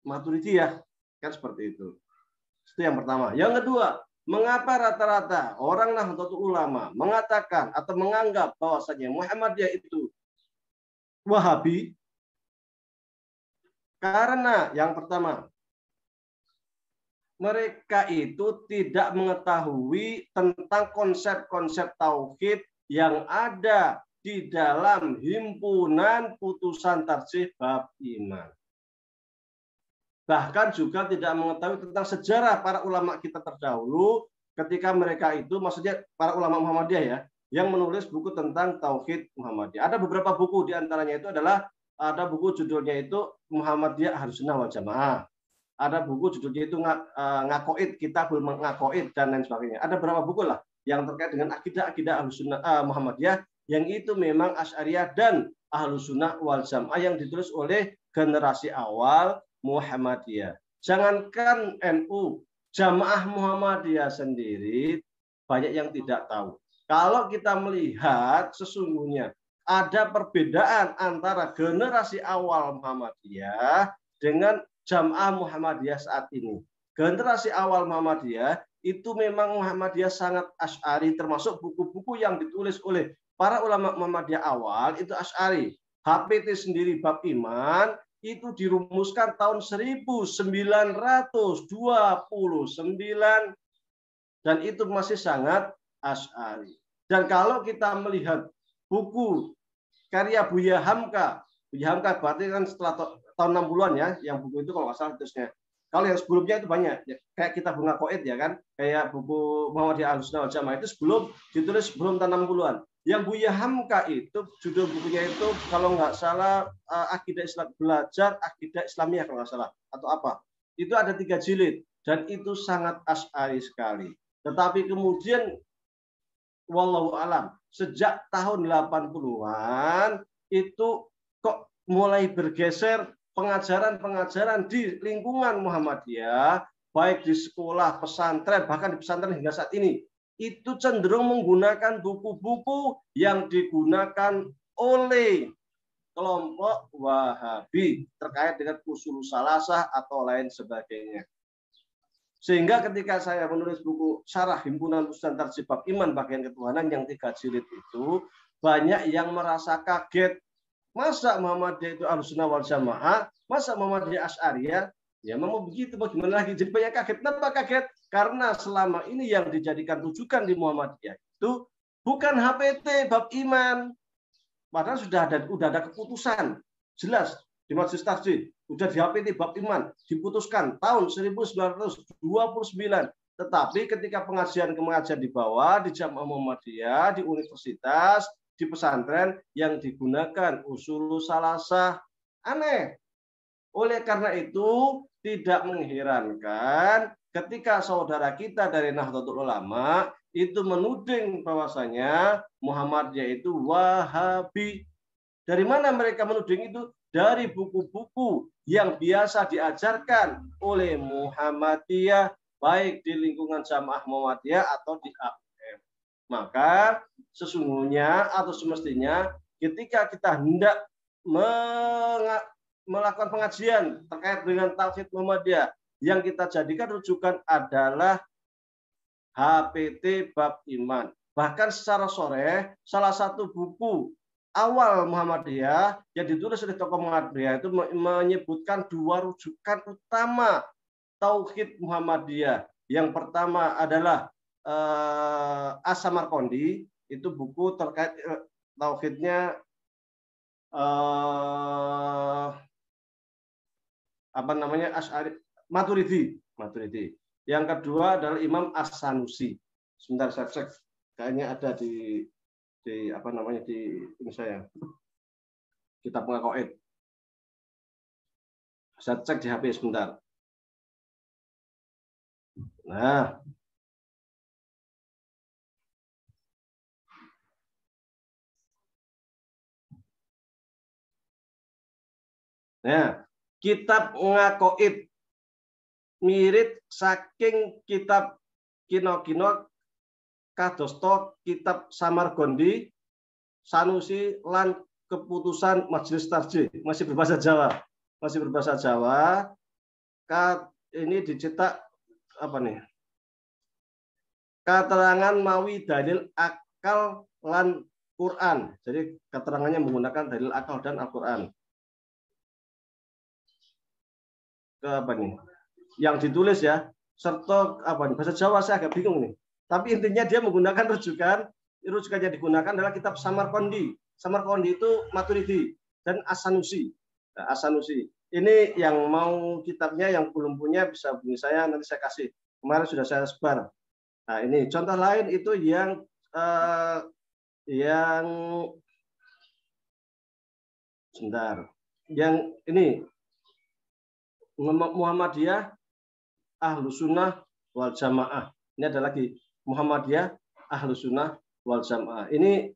S2: Maturidiyah, kan seperti itu. Itu yang pertama. Yang kedua, mengapa rata-rata orang Nahdlatul Ulama mengatakan atau menganggap bahwasanya Muhammadiyah itu Wahabi? Karena yang pertama, mereka itu tidak mengetahui tentang konsep-konsep tauhid yang ada di dalam himpunan putusan tarjih bab iman. Bahkan juga tidak mengetahui tentang sejarah para ulama kita terdahulu ketika mereka itu, maksudnya para ulama Muhammadiyah ya, yang menulis buku tentang tauhid Muhammadiyah. Ada beberapa buku, di antaranya itu adalah ada buku judulnya itu Muhammadiyah Ahlus Sunnah wal Jamaah. Ada buku judulnya itu Ngakoid, Kitabul Ngakoid, dan lain sebagainya. Ada beberapa buku lah yang terkait dengan akidah Ahlus Sunnah Muhammadiyah, yang itu memang Asy'ariyah dan Ahlus Sunnah wal Jamaah yang ditulis oleh generasi awal Muhammadiyah. Jangankan NU, Jamaah Muhammadiyah sendiri banyak yang tidak tahu. Kalau kita melihat sesungguhnya ada perbedaan antara generasi awal Muhammadiyah dengan Jamaah Muhammadiyah saat ini. Generasi awal Muhammadiyah itu memang Muhammadiyah sangat Asy'ari, termasuk buku-buku yang ditulis oleh para ulama Muhammadiyah awal itu Asy'ari. HPT sendiri bab iman itu dirumuskan tahun 1929 dan itu masih sangat Asy'ari. Dan kalau kita melihat buku karya Buya Hamka berarti kan setelah tahun 60-an ya, yang buku itu kalau nggak salah terusnya. Kalau yang sebelumnya itu banyak, kayak Kitab Bunga Qaid ya kan, kayak buku Muhammadiyah Ahlussunnah wal Jamaah itu ditulis sebelum tahun 60-an. Yang Buya Hamka itu judul bukunya itu kalau nggak salah Akidah Islam, belajar Akidah Islamiyah kalau nggak salah atau apa. Itu ada 3 jilid dan itu sangat Asy'ari sekali. Tetapi kemudian wallahu alam sejak tahun 80-an itu kok mulai bergeser pengajaran-pengajaran di lingkungan Muhammadiyah, baik di sekolah, pesantren, bahkan di pesantren hingga saat ini, itu cenderung menggunakan buku-buku yang digunakan oleh kelompok Wahabi terkait dengan usul salasah atau lain sebagainya. Sehingga ketika saya menulis buku Syarah Himpunan Usul Tarjih Bab Iman Bagian Ketuhanan yang 3 jilid itu, banyak yang merasa kaget. Masa Muhammadiyah itu Ahlussunnah wal Jamaah, masa Muhammadiyah Asy'ariyah? Ya memang begitu, bagaimana lagi? Jadi banyak kaget. Kenapa kaget? Karena selama ini yang dijadikan rujukan di Muhammadiyah itu bukan HPT bab iman. Padahal sudah ada keputusan jelas di Majelis Tarjih, sudah di HPT bab iman diputuskan tahun 1929. Tetapi ketika pengajian dibawa di Jamaah Muhammadiyah, di universitas, di pesantren yang digunakan usul salasah, aneh. Oleh karena itu tidak mengherankan ketika saudara kita dari Nahdlatul Ulama itu menuding bahwasanya Muhammadiyah itu Wahabi. Dari mana mereka menuding itu? Dari buku-buku yang biasa diajarkan oleh Muhammadiyah baik di lingkungan Jamaah Muhammadiyah atau di AUM. Maka sesungguhnya atau semestinya ketika kita hendak melakukan pengajian terkait dengan tauhid Muhammadiyah, yang kita jadikan rujukan adalah HPT bab iman. Bahkan secara sore salah satu buku awal Muhammadiyah yang ditulis oleh tokoh Muhammadiyah itu menyebutkan 2 rujukan utama tauhid Muhammadiyah. Yang pertama adalah As-Samarqandi, itu buku terkait tauhidnya Asy'ari, Maturidi. Yang kedua adalah Imam As-Sanusi. Sebentar saya cek, kayaknya ada di ini saya Kitab Bunga Qaid. Saya cek di HP sebentar. Nah, Kitab Bunga Qaid mirip saking kitab kino-kino kadosta kitab Samarqandi, Sanusi lan keputusan Majelis Tarjih, masih berbahasa Jawa. Ini dicetak apa nih? Keterangan mawi dalil akal lan Quran. Jadi keterangannya menggunakan dalil akal dan Al-Quran. Yang ditulis ya, serta bahasa Jawa saya agak bingung nih. Tapi intinya dia menggunakan rujukan yang digunakan adalah kitab Samarqandi. Samarqandi itu Maturidi dan As-Sanusi. Nah, As-Sanusi. Ini yang mau kitabnya, yang belum punya bisa hubungi saya, nanti saya kasih. Kemarin sudah saya sebar. Nah, ini contoh lain itu yang sebentar. Yang ini Muhammadiyah Ahlussunnah wal Jamaah. Ini ada lagi Muhammadiyah Ahlussunnah wal Jamaah. Ini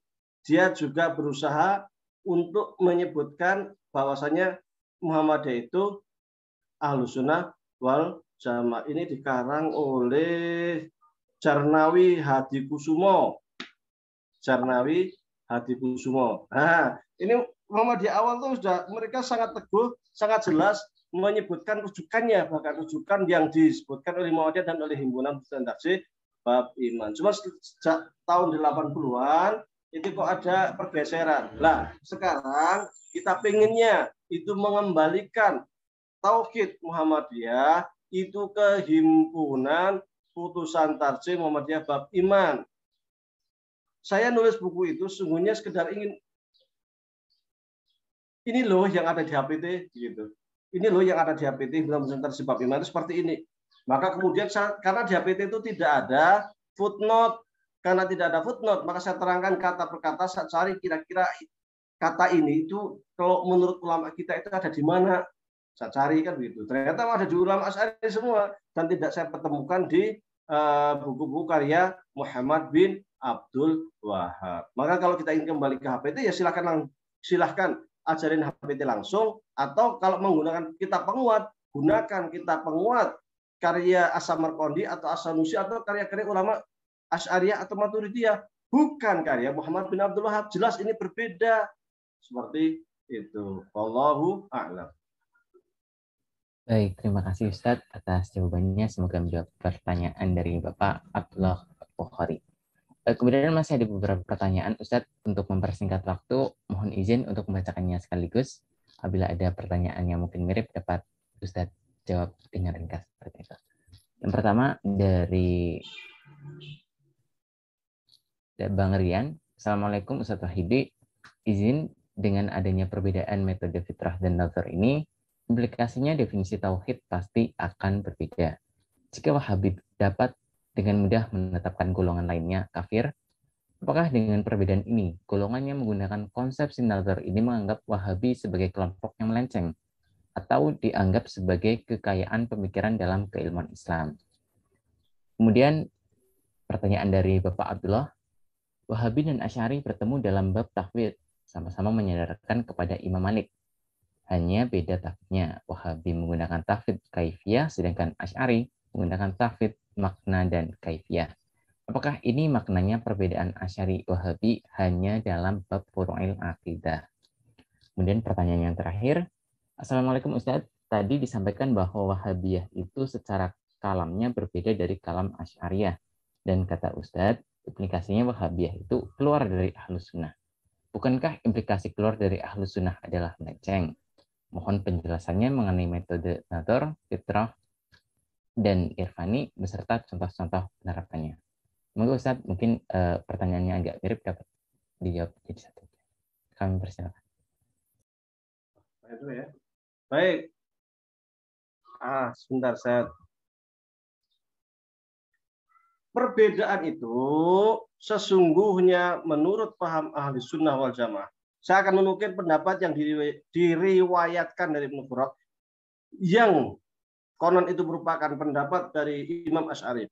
S2: dia juga berusaha untuk menyebutkan bahwasanya Muhammadiyah itu Ahlussunnah wal Jamaah. Ini dikarang oleh Jarnawi Hadikusumo. Jarnawi Hadikusumo. Nah, ini Muhammad di awal tuh sudah mereka sangat teguh, sangat jelas menyebutkan rujukannya, bahkan rujukan yang disebutkan oleh Muhammadiyah dan oleh himpunan redaksi bab iman. Cuma sejak tahun 80-an itu kok ada pergeseran. Lah, sekarang kita pengennya itu mengembalikan Tauhid Muhammadiyah itu ke himpunan putusan tarjih Muhammadiyah bab iman. Saya nulis buku itu sungguhnya sekedar ingin ini loh yang ada di HPT gitu. Ini loh yang ada di HPT himpunan tarjih bab iman itu seperti ini. Maka kemudian karena di HPT itu tidak ada footnote, karena tidak ada footnote, maka saya terangkan kata per kata, saya cari kira-kira kata ini itu kalau menurut ulama kita itu ada di mana. Saya cari kan begitu. Ternyata ada di ulama Asy'ari semua dan tidak saya pertemukan di buku-buku karya Muhammad bin Abdul Wahab. Maka kalau kita ingin kembali ke HPT ya silahkan ajarin HPT langsung, atau kalau menggunakan kitab penguat, gunakan kitab penguat karya As-Samarqandi atau As-Sanusi atau karya-karya ulama Asy'ariyah atau Maturidiyah, bukan karya Muhammad bin Abdul Wahab. Jelas ini berbeda. Seperti itu. Wallahu a'lam.
S1: Baik, terima kasih Ustadz atas jawabannya. Semoga menjawab pertanyaan dari Bapak Abdullah Bukhari. Kemudian masih ada beberapa pertanyaan Ustadz. Untuk mempersingkat waktu, mohon izin untuk membacakannya sekaligus. Apabila ada pertanyaan yang mungkin mirip, dapat Ustadz jawab dengan ringkas seperti itu. Yang pertama dari Bang Rian. Assalamualaikum Ustadz Wahyudi. Izin, dengan adanya perbedaan metode fitrah dan nazar ini, implikasinya definisi tauhid pasti akan berbeda. Jika Wahabi dapat dengan mudah menetapkan golongan lainnya kafir, apakah dengan perbedaan ini, golongannya menggunakan konsepsi nazar ini menganggap Wahabi sebagai kelompok yang melenceng, atau dianggap sebagai kekayaan pemikiran dalam keilmuan Islam? Kemudian, pertanyaan dari Bapak Abdullah, Wahabi dan Asy'ari bertemu dalam bab tafwid, sama-sama menyadarkan kepada Imam Malik. Hanya beda tafwidnya. Wahabi menggunakan tafwid kaifiyah, sedangkan Asy'ari menggunakan tafwid makna dan kaifiyah. Apakah ini maknanya perbedaan Asy'ari Wahabi hanya dalam bab furu'il aqidah? Kemudian pertanyaan yang terakhir, Assalamualaikum Ustadz. Tadi disampaikan bahwa Wahabiyah itu secara kalamnya berbeda dari kalam Asy'ariyah. Dan kata Ustadz, implikasinya Wahabiyah itu keluar dari Ahlus Sunnah. Bukankah implikasi keluar dari Ahlus Sunnah adalah melenceng? Mohon penjelasannya mengenai metode nazar, fitrah, dan irfani beserta contoh-contoh penerapannya. Semoga Ustadz mungkin pertanyaannya agak mirip dapat dijawab jadi satu. Kami persilakan.
S2: Itu ya. Baik. Sebentar saya. Perbedaan itu sesungguhnya menurut paham ahli sunnah wal jamaah. Saya akan menukil pendapat yang diriwayatkan dari Ibnu Furat yang konon itu merupakan pendapat dari Imam Asy'ari.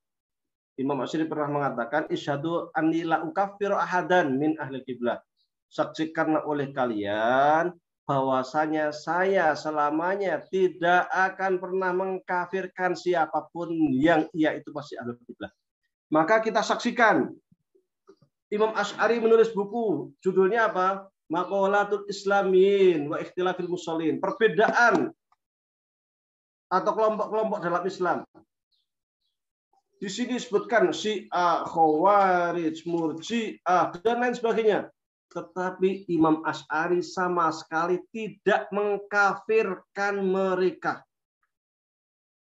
S2: Imam Asy'ari pernah mengatakan, isyhadu anni la ukaffiru ahadan min ahli qiblah. Saksikan oleh kalian bahwasanya saya selamanya tidak akan pernah mengkafirkan siapapun yang ia itu pasti ahli qiblah. Maka kita saksikan Imam Asy'ari menulis buku, judulnya apa? Maqalatul Islamin wa Ikhtilafil Musallin. Perbedaan atau kelompok-kelompok dalam Islam. Di sini disebutkan Syiah, Khawarij, Murji'ah, dan lain sebagainya. Tetapi Imam Asy'ari sama sekali tidak mengkafirkan mereka.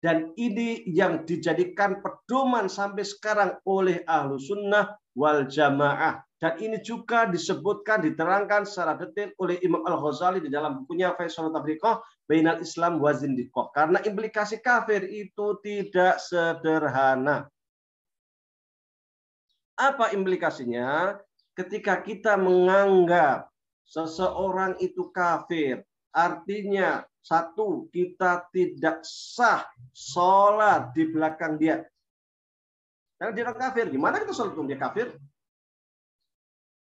S2: Dan ini yang dijadikan pedoman sampai sekarang oleh Ahlus Sunnah wal Jamaah. Dan ini juga disebutkan, diterangkan secara detail oleh Imam Al-Ghazali di dalam bukunya Faisal Tafriqah Bainal Islam wa Zindiqah. Karena implikasi kafir itu tidak sederhana. Apa implikasinya? Ketika kita menganggap seseorang itu kafir, artinya satu, kita tidak sah sholat di belakang dia. Karena dia kafir. Gimana kita sholat dia kafir?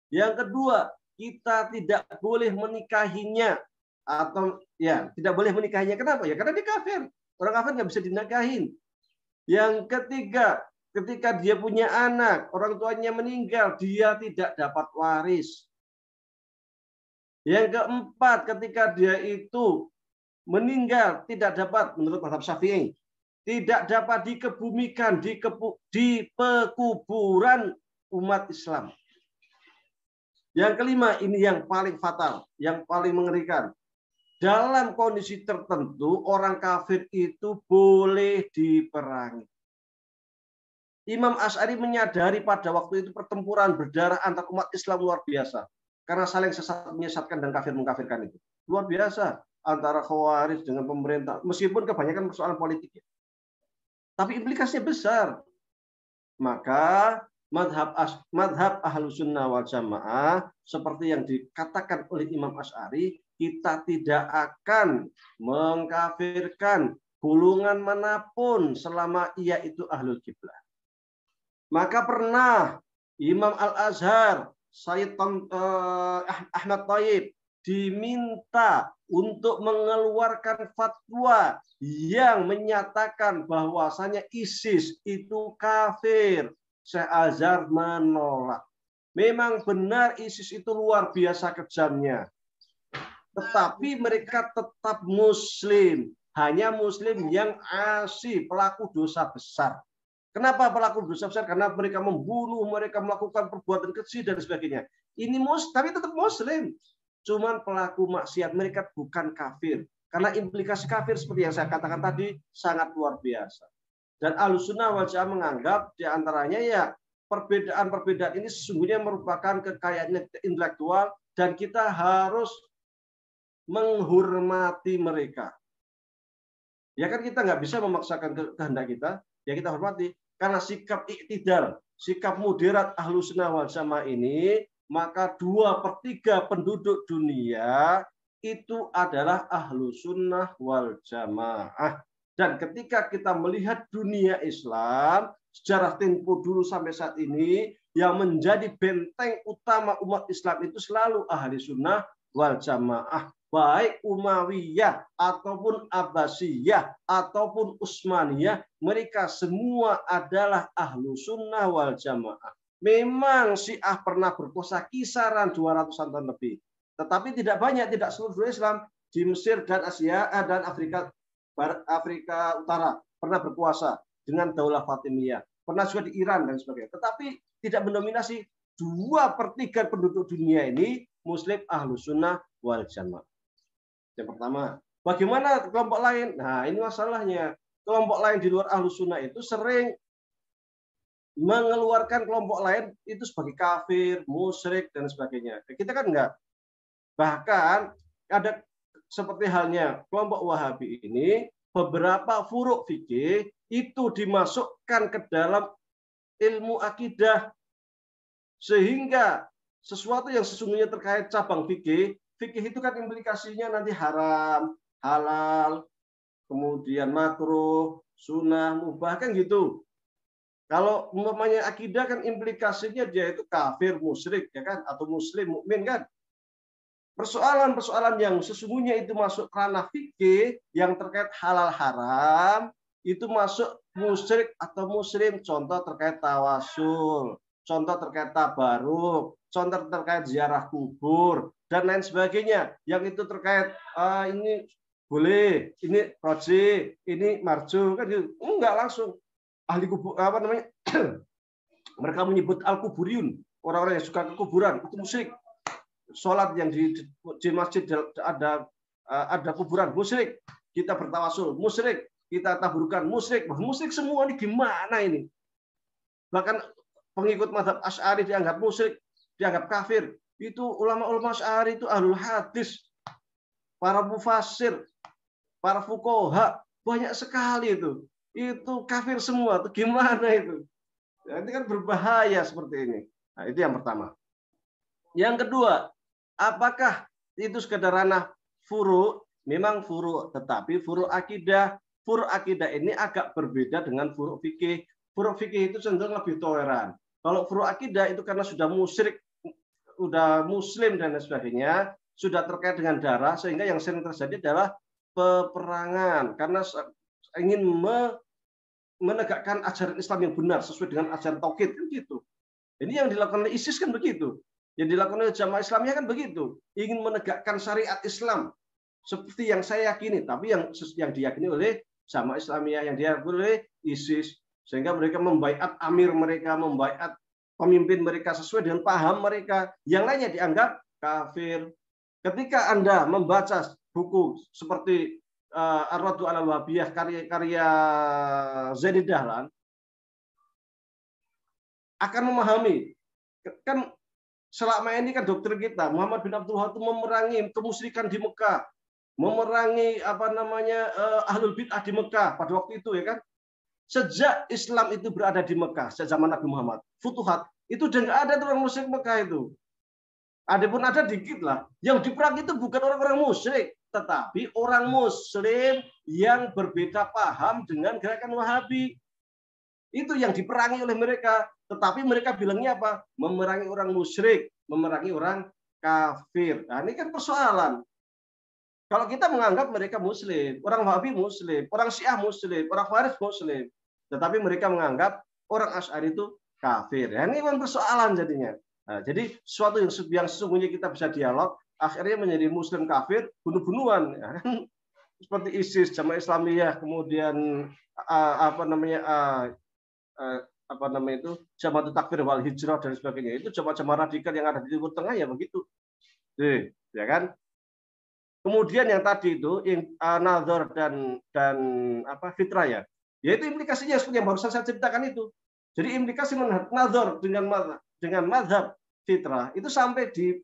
S2: Yang kedua, kita tidak boleh menikahinya. Atau ya tidak boleh menikahinya. Kenapa? Ya karena dia kafir. Orang kafir nggak bisa dinikahin. Yang ketiga, ketika dia punya anak, orang tuanya meninggal, dia tidak dapat waris. Yang keempat, ketika dia itu meninggal, tidak dapat, menurut mazhab Syafi'i, tidak dapat dikebumikan di pekuburan umat Islam. Yang kelima, ini yang paling fatal, yang paling mengerikan. Dalam kondisi tertentu, orang kafir itu boleh diperangi. Imam Asy'ari menyadari pada waktu itu pertempuran berdarah antar umat Islam luar biasa. Karena saling sesat menyesatkan dan kafir mengkafirkan itu. Luar biasa antara Khawarij dengan pemerintah. Meskipun kebanyakan persoalan politik. Tapi implikasinya besar. Maka madhab Ahlus Sunnah wal Jamaah seperti yang dikatakan oleh Imam Asy'ari, kita tidak akan mengkafirkan golongan manapun selama ia itu ahlul kiblah. Maka pernah Imam Al-Azhar, Sayyid Ahmad Thayyib diminta untuk mengeluarkan fatwa yang menyatakan bahwasanya ISIS itu kafir. Syekh Azhar menolak. Memang benar ISIS itu luar biasa kejamnya. Tetapi mereka tetap muslim. Hanya muslim yang asli, pelaku dosa besar. Kenapa pelaku dosa besar? Karena mereka membunuh, mereka melakukan perbuatan keji dan sebagainya. Ini tapi tetap muslim. Cuman pelaku maksiat, mereka bukan kafir. Karena implikasi kafir seperti yang saya katakan tadi sangat luar biasa. Dan Ahlus Sunnah wal Jamaah menganggap diantaranya ya perbedaan-perbedaan ini sesungguhnya merupakan kekayaan intelektual dan kita harus menghormati mereka. Ya kan kita nggak bisa memaksakan kehendak kita, ya kita hormati. Karena sikap iktidal, sikap moderat Ahlus Sunnah wal Jamaah ini, maka 2/3 penduduk dunia itu adalah Ahlus Sunnah wal Jamaah. Dan ketika kita melihat dunia Islam, sejarah tempo dulu sampai saat ini, yang menjadi benteng utama umat Islam itu selalu ahli sunnah wal jamaah. Baik Umayyah, ataupun Abbasiyah, ataupun Utsmaniyah, mereka semua adalah ahlu sunnah wal jamaah. Memang Syiah pernah berkuasa kisaran 200-an tahun lebih. Tetapi tidak banyak, tidak seluruh Islam di Mesir dan Asia dan Afrika Utara pernah berkuasa dengan Daulah Fatimiyah, pernah juga di Iran dan sebagainya. Tetapi tidak mendominasi. 2/3 penduduk dunia ini Muslim Ahlus Sunnah wal Jamaah. Yang pertama, bagaimana kelompok lain? Nah, ini masalahnya. Kelompok lain di luar Ahlus Sunnah itu sering mengeluarkan kelompok lain itu sebagai kafir, musyrik dan sebagainya. Kita kan enggak. Bahkan ada seperti halnya kelompok Wahabi ini, beberapa furuk fikih itu dimasukkan ke dalam ilmu akidah. Sehingga sesuatu yang sesungguhnya terkait cabang fikih itu kan implikasinya nanti haram, halal, kemudian makruh, sunnah, mubah, kan gitu. Kalau umpamanya akidah kan implikasinya dia itu kafir, musyrik, ya kan, atau muslim, mukmin kan. Persoalan-persoalan yang sesungguhnya itu masuk ranah fikih yang terkait halal haram itu masuk musyrik atau muslim. Contoh terkait tawasul, contoh terkait tabaruk, contoh terkait ziarah kubur dan lain sebagainya. Yang itu terkait ini boleh, ini roji, ini marju, kan gitu. Enggak langsung ahli kubur apa namanya? Mereka menyebut al-kuburiyun, orang-orang yang suka ke kuburan, itu musyrik. Sholat yang di masjid ada kuburan, musyrik. Kita bertawasul, musyrik. Kita taburukan, musyrik. Musyrik semua ini gimana ini? Bahkan pengikut mazhab Asy'ari dianggap musyrik, dianggap kafir. Itu ulama-ulama Asy'ari itu ahlul hadis, para mufassir, para fuqaha, banyak sekali itu. Itu kafir semua. Itu gimana itu? Ini kan berbahaya seperti ini. Nah, itu yang pertama. Yang kedua, apakah itu sekedar ranah furu'? Memang furu', tetapi furu' akidah. Furu' akidah ini agak berbeda dengan furu' fikih. Furu' fikih itu cenderung lebih toleran. Kalau furu' akidah itu karena sudah musyrik, sudah muslim dan lain sebagainya, sudah terkait dengan darah, sehingga yang sering terjadi adalah peperangan. Karena ingin menegakkan ajaran Islam yang benar sesuai dengan ajaran tauhid kan gitu. Ini yang dilakukan oleh ISIS kan begitu. Yang dilakukan oleh Jamaah Islamiyah kan begitu. Ingin menegakkan syariat Islam seperti yang saya yakini, tapi yang diyakini oleh Jamaah Islamiyah, yang diyakini oleh ISIS, sehingga mereka membaiat amir mereka, membaiat pemimpin mereka sesuai dengan paham mereka. Yang lainnya dianggap kafir. Ketika Anda membaca buku seperti Ar-Raddu 'alal Wahabiyah karya Zaini Dahlan, akan memahami kan selama ini kan doktrin kita Muhammad bin Abdul Wahab itu memerangi kemusyrikan di Mekah, memerangi ahlul bid'ah di Mekah pada waktu itu ya kan. Sejak Islam itu berada di Mekah, sejak zaman Nabi Muhammad, Futuhat, itu udah nggak ada orang musyrik Mekah itu. Adapun ada dikit lah. Yang diperangi itu bukan orang-orang musyrik, tetapi orang Muslim yang berbeda paham dengan gerakan Wahabi. Itu yang diperangi oleh mereka. Tetapi mereka bilangnya apa? Memerangi orang musyrik, memerangi orang kafir. Nah, ini kan persoalan. Kalau kita menganggap mereka Muslim, orang Wahabi Muslim, orang Syiah Muslim, orang Khawarij Muslim, tetapi mereka menganggap orang Asy'ari itu kafir. Nah, ini memang persoalan jadinya. Nah, jadi sesuatu yang sesungguhnya kita bisa dialog, akhirnya menjadi Muslim kafir, bunuh-bunuhan. Ya, kan? Seperti ISIS, Jamaah Islamiyah, kemudian Jamaah Takfir wal Hijrah dan sebagainya. Itu jamaah radikal yang ada di Timur Tengah ya begitu. Ya kan? Kemudian yang tadi itu nazar dan fitrah ya. Yaitu implikasinya seperti yang barusan saya ceritakan itu. Jadi implikasi nazar dengan mazhab fitrah itu sampai di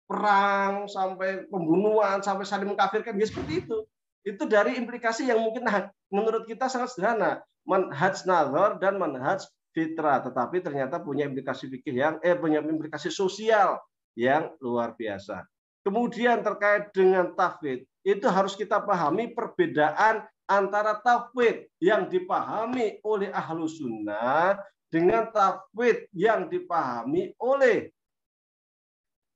S2: perang, sampai pembunuhan, sampai saling mengkafirkan ya seperti itu. Itu dari implikasi yang mungkin menurut kita sangat sederhana. Manhaj nazar dan manhaj fitrah, tetapi ternyata punya implikasi fikih punya implikasi sosial yang luar biasa. Kemudian terkait dengan tauhid, itu harus kita pahami perbedaan antara tauhid yang dipahami oleh ahlu sunnah dengan tauhid yang dipahami oleh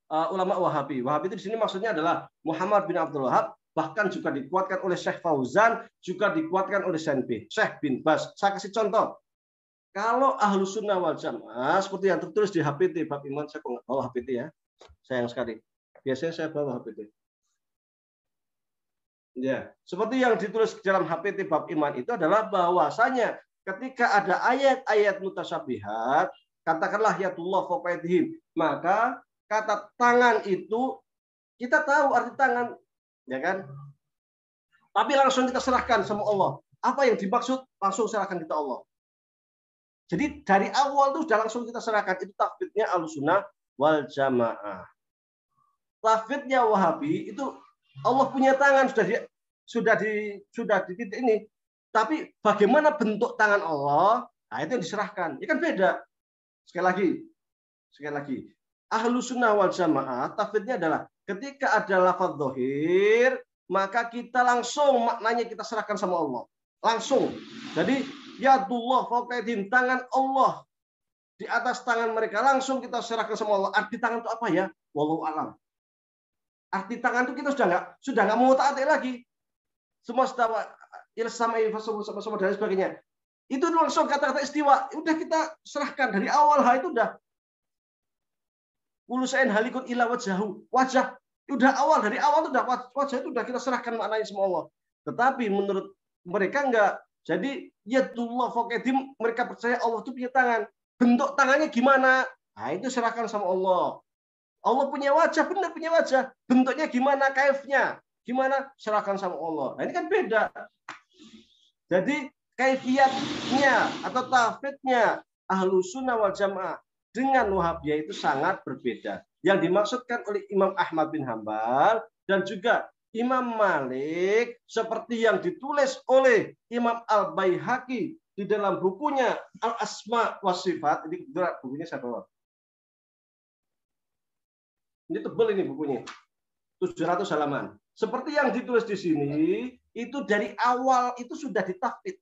S2: ulama Wahabi. Wahabi itu di sini maksudnya adalah Muhammad bin Abdul Wahab, bahkan juga dikuatkan oleh Syekh Fauzan, juga dikuatkan oleh Syekh bin Baz. Saya kasih contoh. Kalau ahlu sunnah wal jamaah seperti yang tertulis di HPT bab iman, saya nggak bawa HPT ya, sayang sekali. Biasanya saya bawa HPT. Ya, seperti yang ditulis dalam HPT bab iman itu adalah bahwasanya ketika ada ayat-ayat mutasyabihat, katakanlah yatullah fawqa aydihim, maka kata tangan itu kita tahu arti tangan, ya kan? Tapi langsung kita serahkan sama Allah. Apa yang dimaksud? Langsung serahkan kita Allah. Jadi dari awal itu sudah langsung kita serahkan. Itu tauhidnya Ahlussunnah wal Jamaah. Tauhidnya Wahabi itu Allah punya tangan sudah di titik ini. Tapi bagaimana bentuk tangan Allah? Nah, itu yang diserahkan. Ini kan beda. Sekali lagi. Ahlussunnah wal Jamaah tauhidnya adalah ketika ada lafaz dzahir, maka kita langsung maknanya kita serahkan sama Allah. Langsung. Jadi yadullah fawqa aydihim, tangan Allah di atas tangan mereka, langsung kita serahkan sama Allah. Arti tangan itu apa ya? Wallahu a'lam. Arti tangan itu kita sudah nggak mau taati lagi. Semua stawa ilsama sama dan sebagainya. Itu langsung kata-kata istiwa. Udah kita serahkan dari awal itu udah ulusain halikun ila wajhahu. Wajah udah dari awal itu udah wajah itu udah kita serahkan maknanya sama Allah. Tetapi menurut mereka enggak. Jadi yadullah fawqa aydihim, mereka percaya Allah itu punya tangan. Bentuk tangannya gimana? Nah, itu serahkan sama Allah. Allah punya wajah, benar punya wajah. Bentuknya gimana, kaifnya? Gimana? Serahkan sama Allah. Nah, ini kan beda. Jadi kaifiyatnya atau tauhidnya Ahlussunnah wal Jamaah dengan Wahabiyah itu sangat berbeda. Yang dimaksudkan oleh Imam Ahmad bin Hambal dan juga Imam Malik seperti yang ditulis oleh Imam Al-Baihaqi di dalam bukunya Al-Asma wa Sifat. Ini bukunya saya bawa. Ini tebal ini bukunya. 700 halaman. Seperti yang ditulis di sini, itu dari awal itu sudah ditafsir.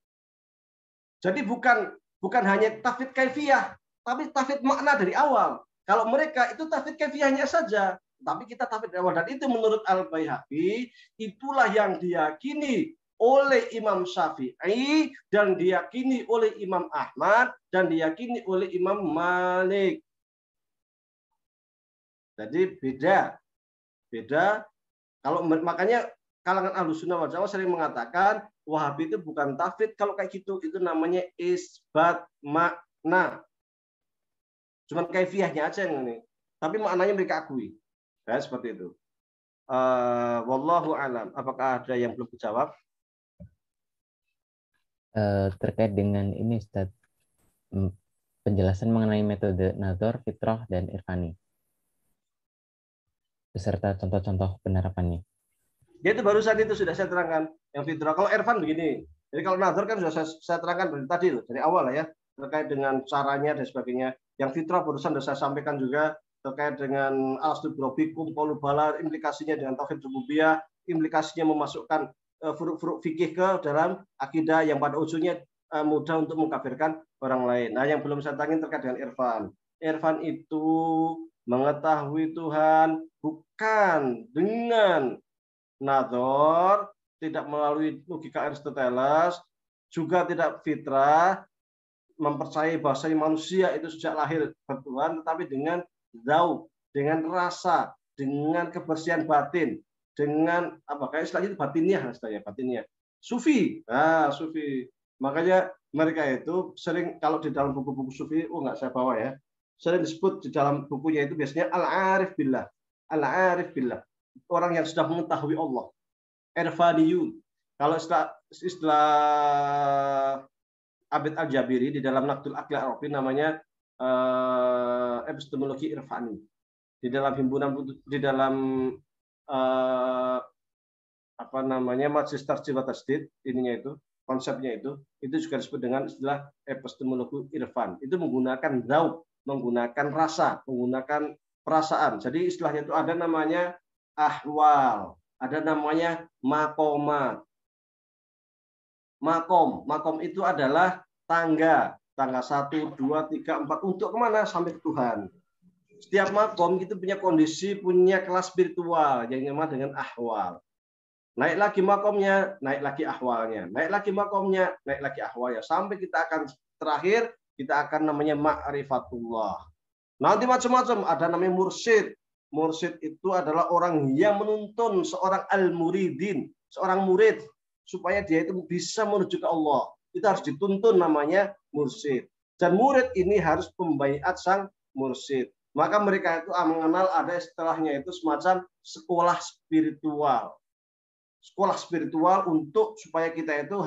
S2: Jadi bukan hanya tafsir kaifiyah, tapi tafsir makna dari awal. Kalau mereka itu tafsir kaifiyahnya saja, tapi kita tafsir dari awal. Dan itu menurut Al-Baihaqi, itulah yang diyakini oleh Imam Syafi'i dan diyakini oleh Imam Ahmad dan diyakini oleh Imam Malik. Jadi beda. Kalau makanya kalangan Ahlussunnah wal Jamaah sering mengatakan Wahabi itu bukan tafwid kalau kayak gitu, itu namanya isbat makna. Cuman kaifiahnya aja yang ini. Tapi maknanya mereka akui. Ya, seperti itu. Wallahu alam. Apakah ada yang belum dijawab?
S1: Terkait dengan ini Ustaz, penjelasan mengenai metode nazar, fitrah, dan irfani beserta contoh-contoh penerapannya.
S2: Ya itu barusan itu sudah saya terangkan yang fitrah. Kalau irfan begini. Jadi kalau nazar kan sudah saya terangkan dari tadi loh, dari awal lah ya, terkait dengan caranya dan sebagainya. Yang fitrah barusan sudah saya sampaikan juga terkait dengan al-aslu birobikum, qaulu bala, implikasinya dengan tauhid rububiyah, implikasinya memasukkan furuk-furuk fikih ke dalam akidah yang pada ujungnya mudah untuk mengkafirkan orang lain. Nah, yang belum saya tangin terkait dengan irfan. Irfan itu mengetahui Tuhan bukan dengan nazar, tidak melalui logika Aristoteles, juga tidak fitrah, mempercayai bahasa manusia itu sejak lahir bertuhan, tetapi dengan zauq, dengan rasa, dengan kebersihan batin, dengan apa kayak istilahnya batinnya. Sufi. Nah, sufi. Makanya mereka itu sering kalau di dalam buku-buku sufi, nggak saya bawa ya, sering disebut di dalam bukunya itu biasanya al-arif billah. Al-arif billah. Orang yang sudah mengetahui Allah. Irfaniyun. Kalau istilah Abid Al-Jabiri di dalam Naqdul Aqli Arabi namanya epistemologi irfani. Di dalam himpunan apa namanya Magister Jiwa Tasdid ininya itu konsepnya itu juga disebut dengan istilah epistemologi irfan. Itu menggunakan zauq, menggunakan rasa, menggunakan perasaan. Jadi istilahnya itu ada namanya ahwal, ada namanya makomat. Makom itu adalah tangga 1, 2, 3, 4 untuk kemana? Sampai ke Tuhan. Setiap makom itu punya kondisi, punya kelas spiritual yang nama dengan ahwal. Naik lagi makomnya, naik lagi ahwalnya. Naik lagi makomnya, naik lagi ahwalnya. Sampai kita akan terakhir, kita akan namanya ma'rifatullah. Nanti macam-macam, ada namanya mursyid. Mursyid itu adalah orang yang menuntun seorang al-muridin, seorang murid, supaya dia itu bisa menuju ke Allah. Itu harus dituntun namanya mursyid. Dan murid ini harus membaiat sang mursyid. Maka mereka itu mengenal ada istilahnya itu semacam sekolah spiritual. Sekolah spiritual untuk supaya kita itu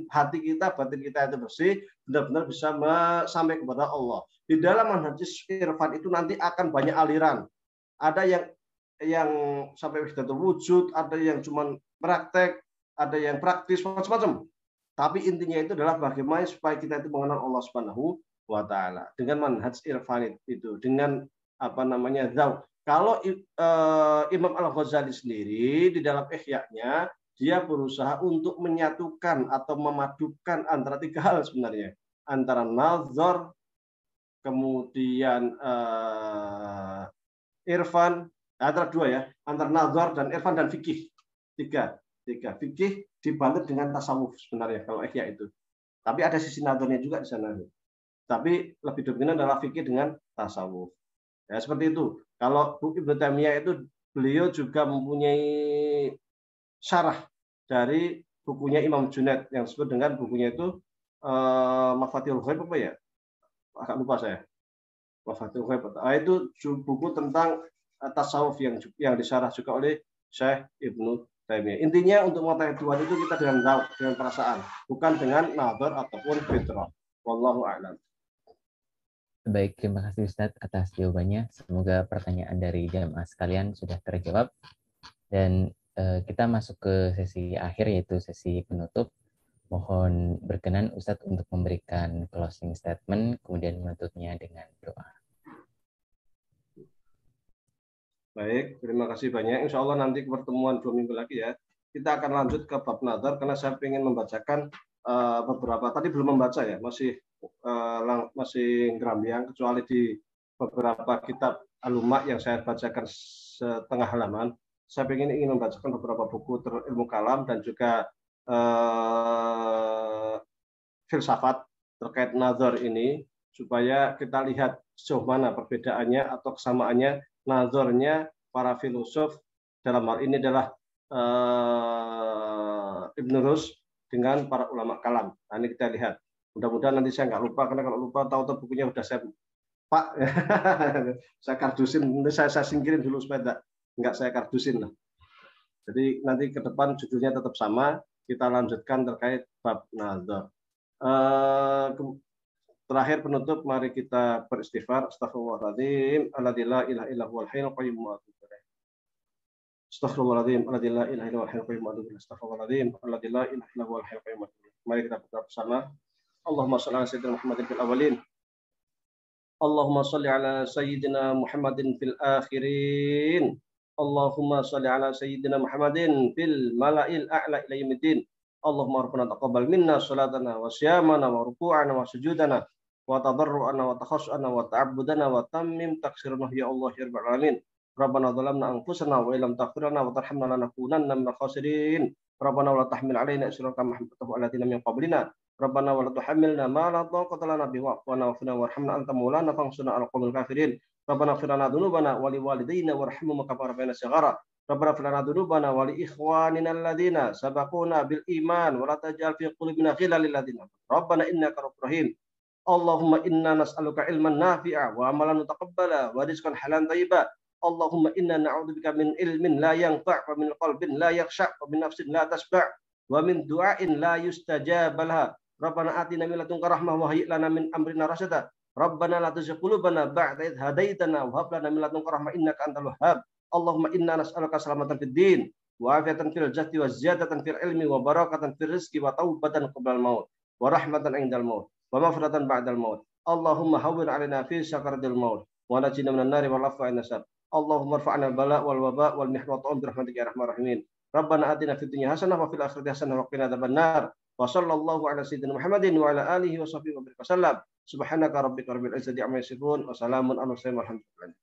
S2: hati kita, batin kita itu bersih, benar-benar bisa sampai kepada Allah. Di dalam manhaj irfan itu nanti akan banyak aliran. Ada yang sampai wahdatul wujud, ada yang cuma praktek, ada yang praktis, macam-macam. Tapi intinya itu adalah bagaimana supaya kita itu mengenal Allah Subhanahu wa taala dengan manhaj irfan itu, dengan apa namanya zauq. Kalau Imam Al-Ghazali sendiri di dalam Ihya-nya dia berusaha untuk menyatukan atau memadukan antara 3 hal sebenarnya, antara nazar, kemudian irfan, antara 2 ya, antara nazar dan irfan dan fikih. 3 fikih dibalut dengan tasawuf sebenarnya kalau Ihya itu. Tapi ada sisi nazarnya juga di sana. Tapi lebih dominan adalah fikih dengan tasawuf. Ya seperti itu. Kalau Ibnu Taimiyah itu beliau juga mempunyai syarah dari bukunya Imam Junaid yang disebut dengan bukunya itu Mafatihul Ghaib apa ya? Agak lupa saya. Mafatihul Ghaib. Itu buku tentang tasawuf yang disyarah juga oleh Syekh Ibnu Taimiyah. Intinya untuk mengetahui Tuhan itu kita dengan zauq, dengan perasaan, bukan dengan nazar ataupun fitrah. Wallahu a'lam.
S1: Baik, terima kasih Ustadz atas jawabannya. Semoga pertanyaan dari jamaah sekalian sudah terjawab. Dan kita masuk ke sesi akhir, yaitu sesi penutup. Mohon berkenan Ustadz untuk memberikan closing statement, kemudian menutupnya dengan doa.
S2: Baik, terima kasih banyak. Insya Allah nanti pertemuan 2 minggu lagi ya. Kita akan lanjut ke bab nazar, karena saya ingin membacakan beberapa. Tadi belum membaca ya, masih ngerambiang, kecuali di beberapa kitab Al-Lumah yang saya bacakan setengah halaman. Saya ingin membacakan beberapa buku ilmu kalam dan juga filsafat terkait nazar ini, supaya kita lihat sejauh mana perbedaannya atau kesamaannya nazarnya para filosof, dalam hal ini adalah Ibn Rushd dengan para ulama kalam. Nah, ini kita lihat. Mudah-mudahan nanti saya nggak lupa, karena kalau lupa tahu-tahu bukunya udah saya Pak, saya kardusin, saya singkirin dulu supaya nggak saya kardusin lah. Jadi nanti ke depan judulnya tetap sama, kita lanjutkan terkait bab nazar. Terakhir penutup, mari kita beristighfar. Astaghfirullahaladzim, alladzi la ilaha illa huwal hayyul qayyum wa atubu ilaih. Astaghfirullahaladzim, alladzi la ilaha illa huwal hayyul qayyum wa atubu ilaih. Astaghfirullahaladzim, alladzi la ilaha illa huwal hayyul qayyum wa atubu ilaih. Mari kita berdoa bersama. Allahumma shalli ala sayyidina Muhammadin fil awwalin. Allahumma shalli ala sayyidina Muhammadin fil akhirin. Allahumma shalli ala sayyidina Muhammadin fil mala'il a'la ila yaumiddin. Allahumma rabbana taqabbal minna salatana wa siyamana wa ruku'ana wa sujudana wa tadarru'ana wa takhassu'ana wa ta'abbudana wa tammim taksirana ya Allah ya rabbal alamin. Rabbana dhalamna anfusana wa illam taghfir lana wa tarhamna lanakunanna minal khasirin. Rabbana wa la tahmil 'alaina isran kama hamaltahu 'ala alladziina min qablina. Rabbana wa la tuhammilna ma la taqata lana bihi wa'fu 'anna wa'fina warhamna anta maulana fansurna 'alal qaumil kafirin. Rabbana ighfir lana dzunubana wa liwalidayna warhamhum kama rabbayana shighara. Rabbana ighfir lana dzunubana wa li ikhwanina alladziina sabaquna bil iman wa la taj'al fi qulubina ghillan lil ladziina Rabbana innaka ra'ufur rahim. Allahumma inna nas'aluka ilman nafi'a wa amalan mutaqabbala wa rizqan halalan thayyiban. Allahumma inna na'udzubika min ilmin la yanfa' wa min qalbin la yakhsha' wa min nafsin la tasba' wa min du'ain la yustajab laha. Rabbana atina min ladunka rahmah wa hayyi' lana min amrina rasyada. Rabbana la tuzigh qulubana ba'da idh hadaitana wa hab lana min ladunka rahmah innaka antal wahhab. Allahumma inna nas'aluka salamatan fid din wa afiyatan fil jasadi wa ziyadatan fil ilmi wa barakatan fil rizqi wa taubatan qabla al maut wa rahmatan indal maut wa maghfiratan ba'dal maut. Allahumma hawwin 'alaina fi sakaratil maut wa najina minan nari wal afwa an-nasab. Allahumma rfa'na al-bala wal waba wal mihna wa ta'um bi rahmatika ya arhamar rahimin. Rabbana atina fid dunya hasanah wa fil akhirati hasanah wa qina adzabannar. Wa sallallahu ala sayyidina Muhammadin wa ala alihi wa sahbihi wa sallam. Subhanaka rabbika rabbil izzati amma yasifun wa salamun alal mursalin walhamdulillah.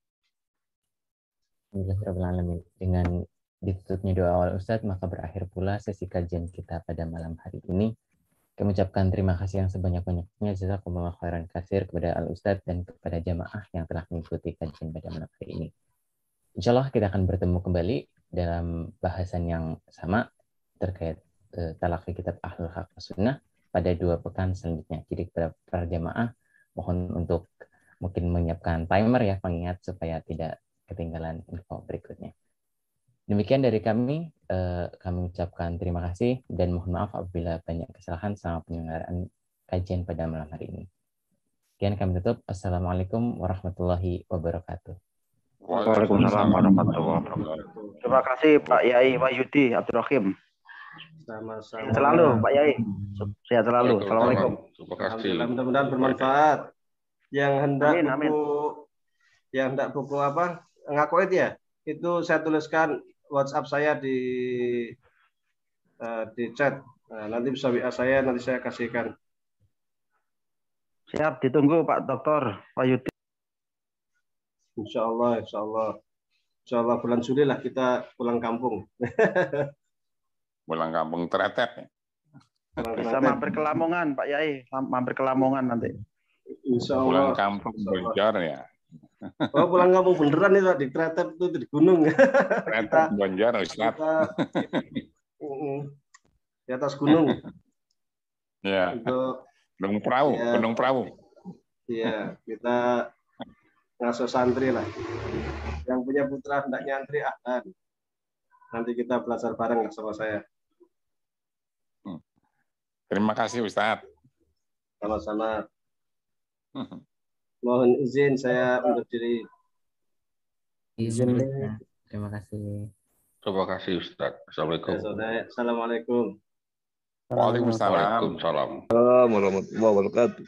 S1: Alhamdulillahirabbil. Dengan ditutupnya doa awal Ustadz, maka berakhir pula sesi kajian kita pada malam hari ini. Kami ucapkan terima kasih yang sebanyak-banyaknya jazakumullah khairan katsir kepada Al Ustadz dan kepada jamaah yang telah mengikuti kajian pada malam hari ini. Insya Allah kita akan bertemu kembali dalam bahasan yang sama terkait talaqi kitab Ahlul Haq Sunnah pada 2 pekan selanjutnya. Jadi kepada para jamaah mohon untuk mungkin menyiapkan timer ya, pengingat supaya tidak ketinggalan info berikutnya. Demikian dari kami ucapkan terima kasih dan mohon maaf apabila banyak kesalahan selama penyelenggaraan kajian pada malam hari ini. Sekian kami tutup. Assalamualaikum warahmatullahi wabarakatuh.
S3: Waalaikumsalam warahmatullahi wabarakatuh. Terima kasih Pak Yai Wahyudi Abdul Rahim.
S2: Sama-sama.
S3: Selalu Pak Yai. Sehat selalu. Assalamualaikum.
S2: Terima kasih. Mudah-mudahan bermanfaat. Yang hendak buku apa? Ngakoid ya? Itu saya tuliskan WhatsApp saya di chat. Nah, nanti bisa WA saya, nanti saya kasihkan.
S3: Siap, ditunggu Pak Dokter Wahyudi.
S2: Insya Allah bulan Juli lah kita pulang kampung.
S4: Pulang kampung Tretet.
S3: Bisa mampir ke Lamongan Pak Yai, mampir ke Lamongan nanti.
S2: Insya Allah.
S4: Pulang kampung Bonjor ya.
S2: Oh, pulang kampung beneran itu di Tretet itu di gunung.
S4: Tretet Bonjor Ustaz.
S2: Di atas gunung.
S4: Ya. Gunung Perahu.
S2: Iya, kita ngasuh santri lah. Yang punya putra hendak nyantri ahlan. Nanti kita belajar bareng sama saya.
S4: Terima kasih Ustaz.
S2: Sama-sama. Mohon izin saya undur diri.
S1: Izin. Terima kasih.
S5: Terima kasih Ustaz. Assalamualaikum.
S2: Assalamualaikum.
S4: Waalaikumsalam.
S5: Waalaikumsalam warahmatullahi wabarakatuh.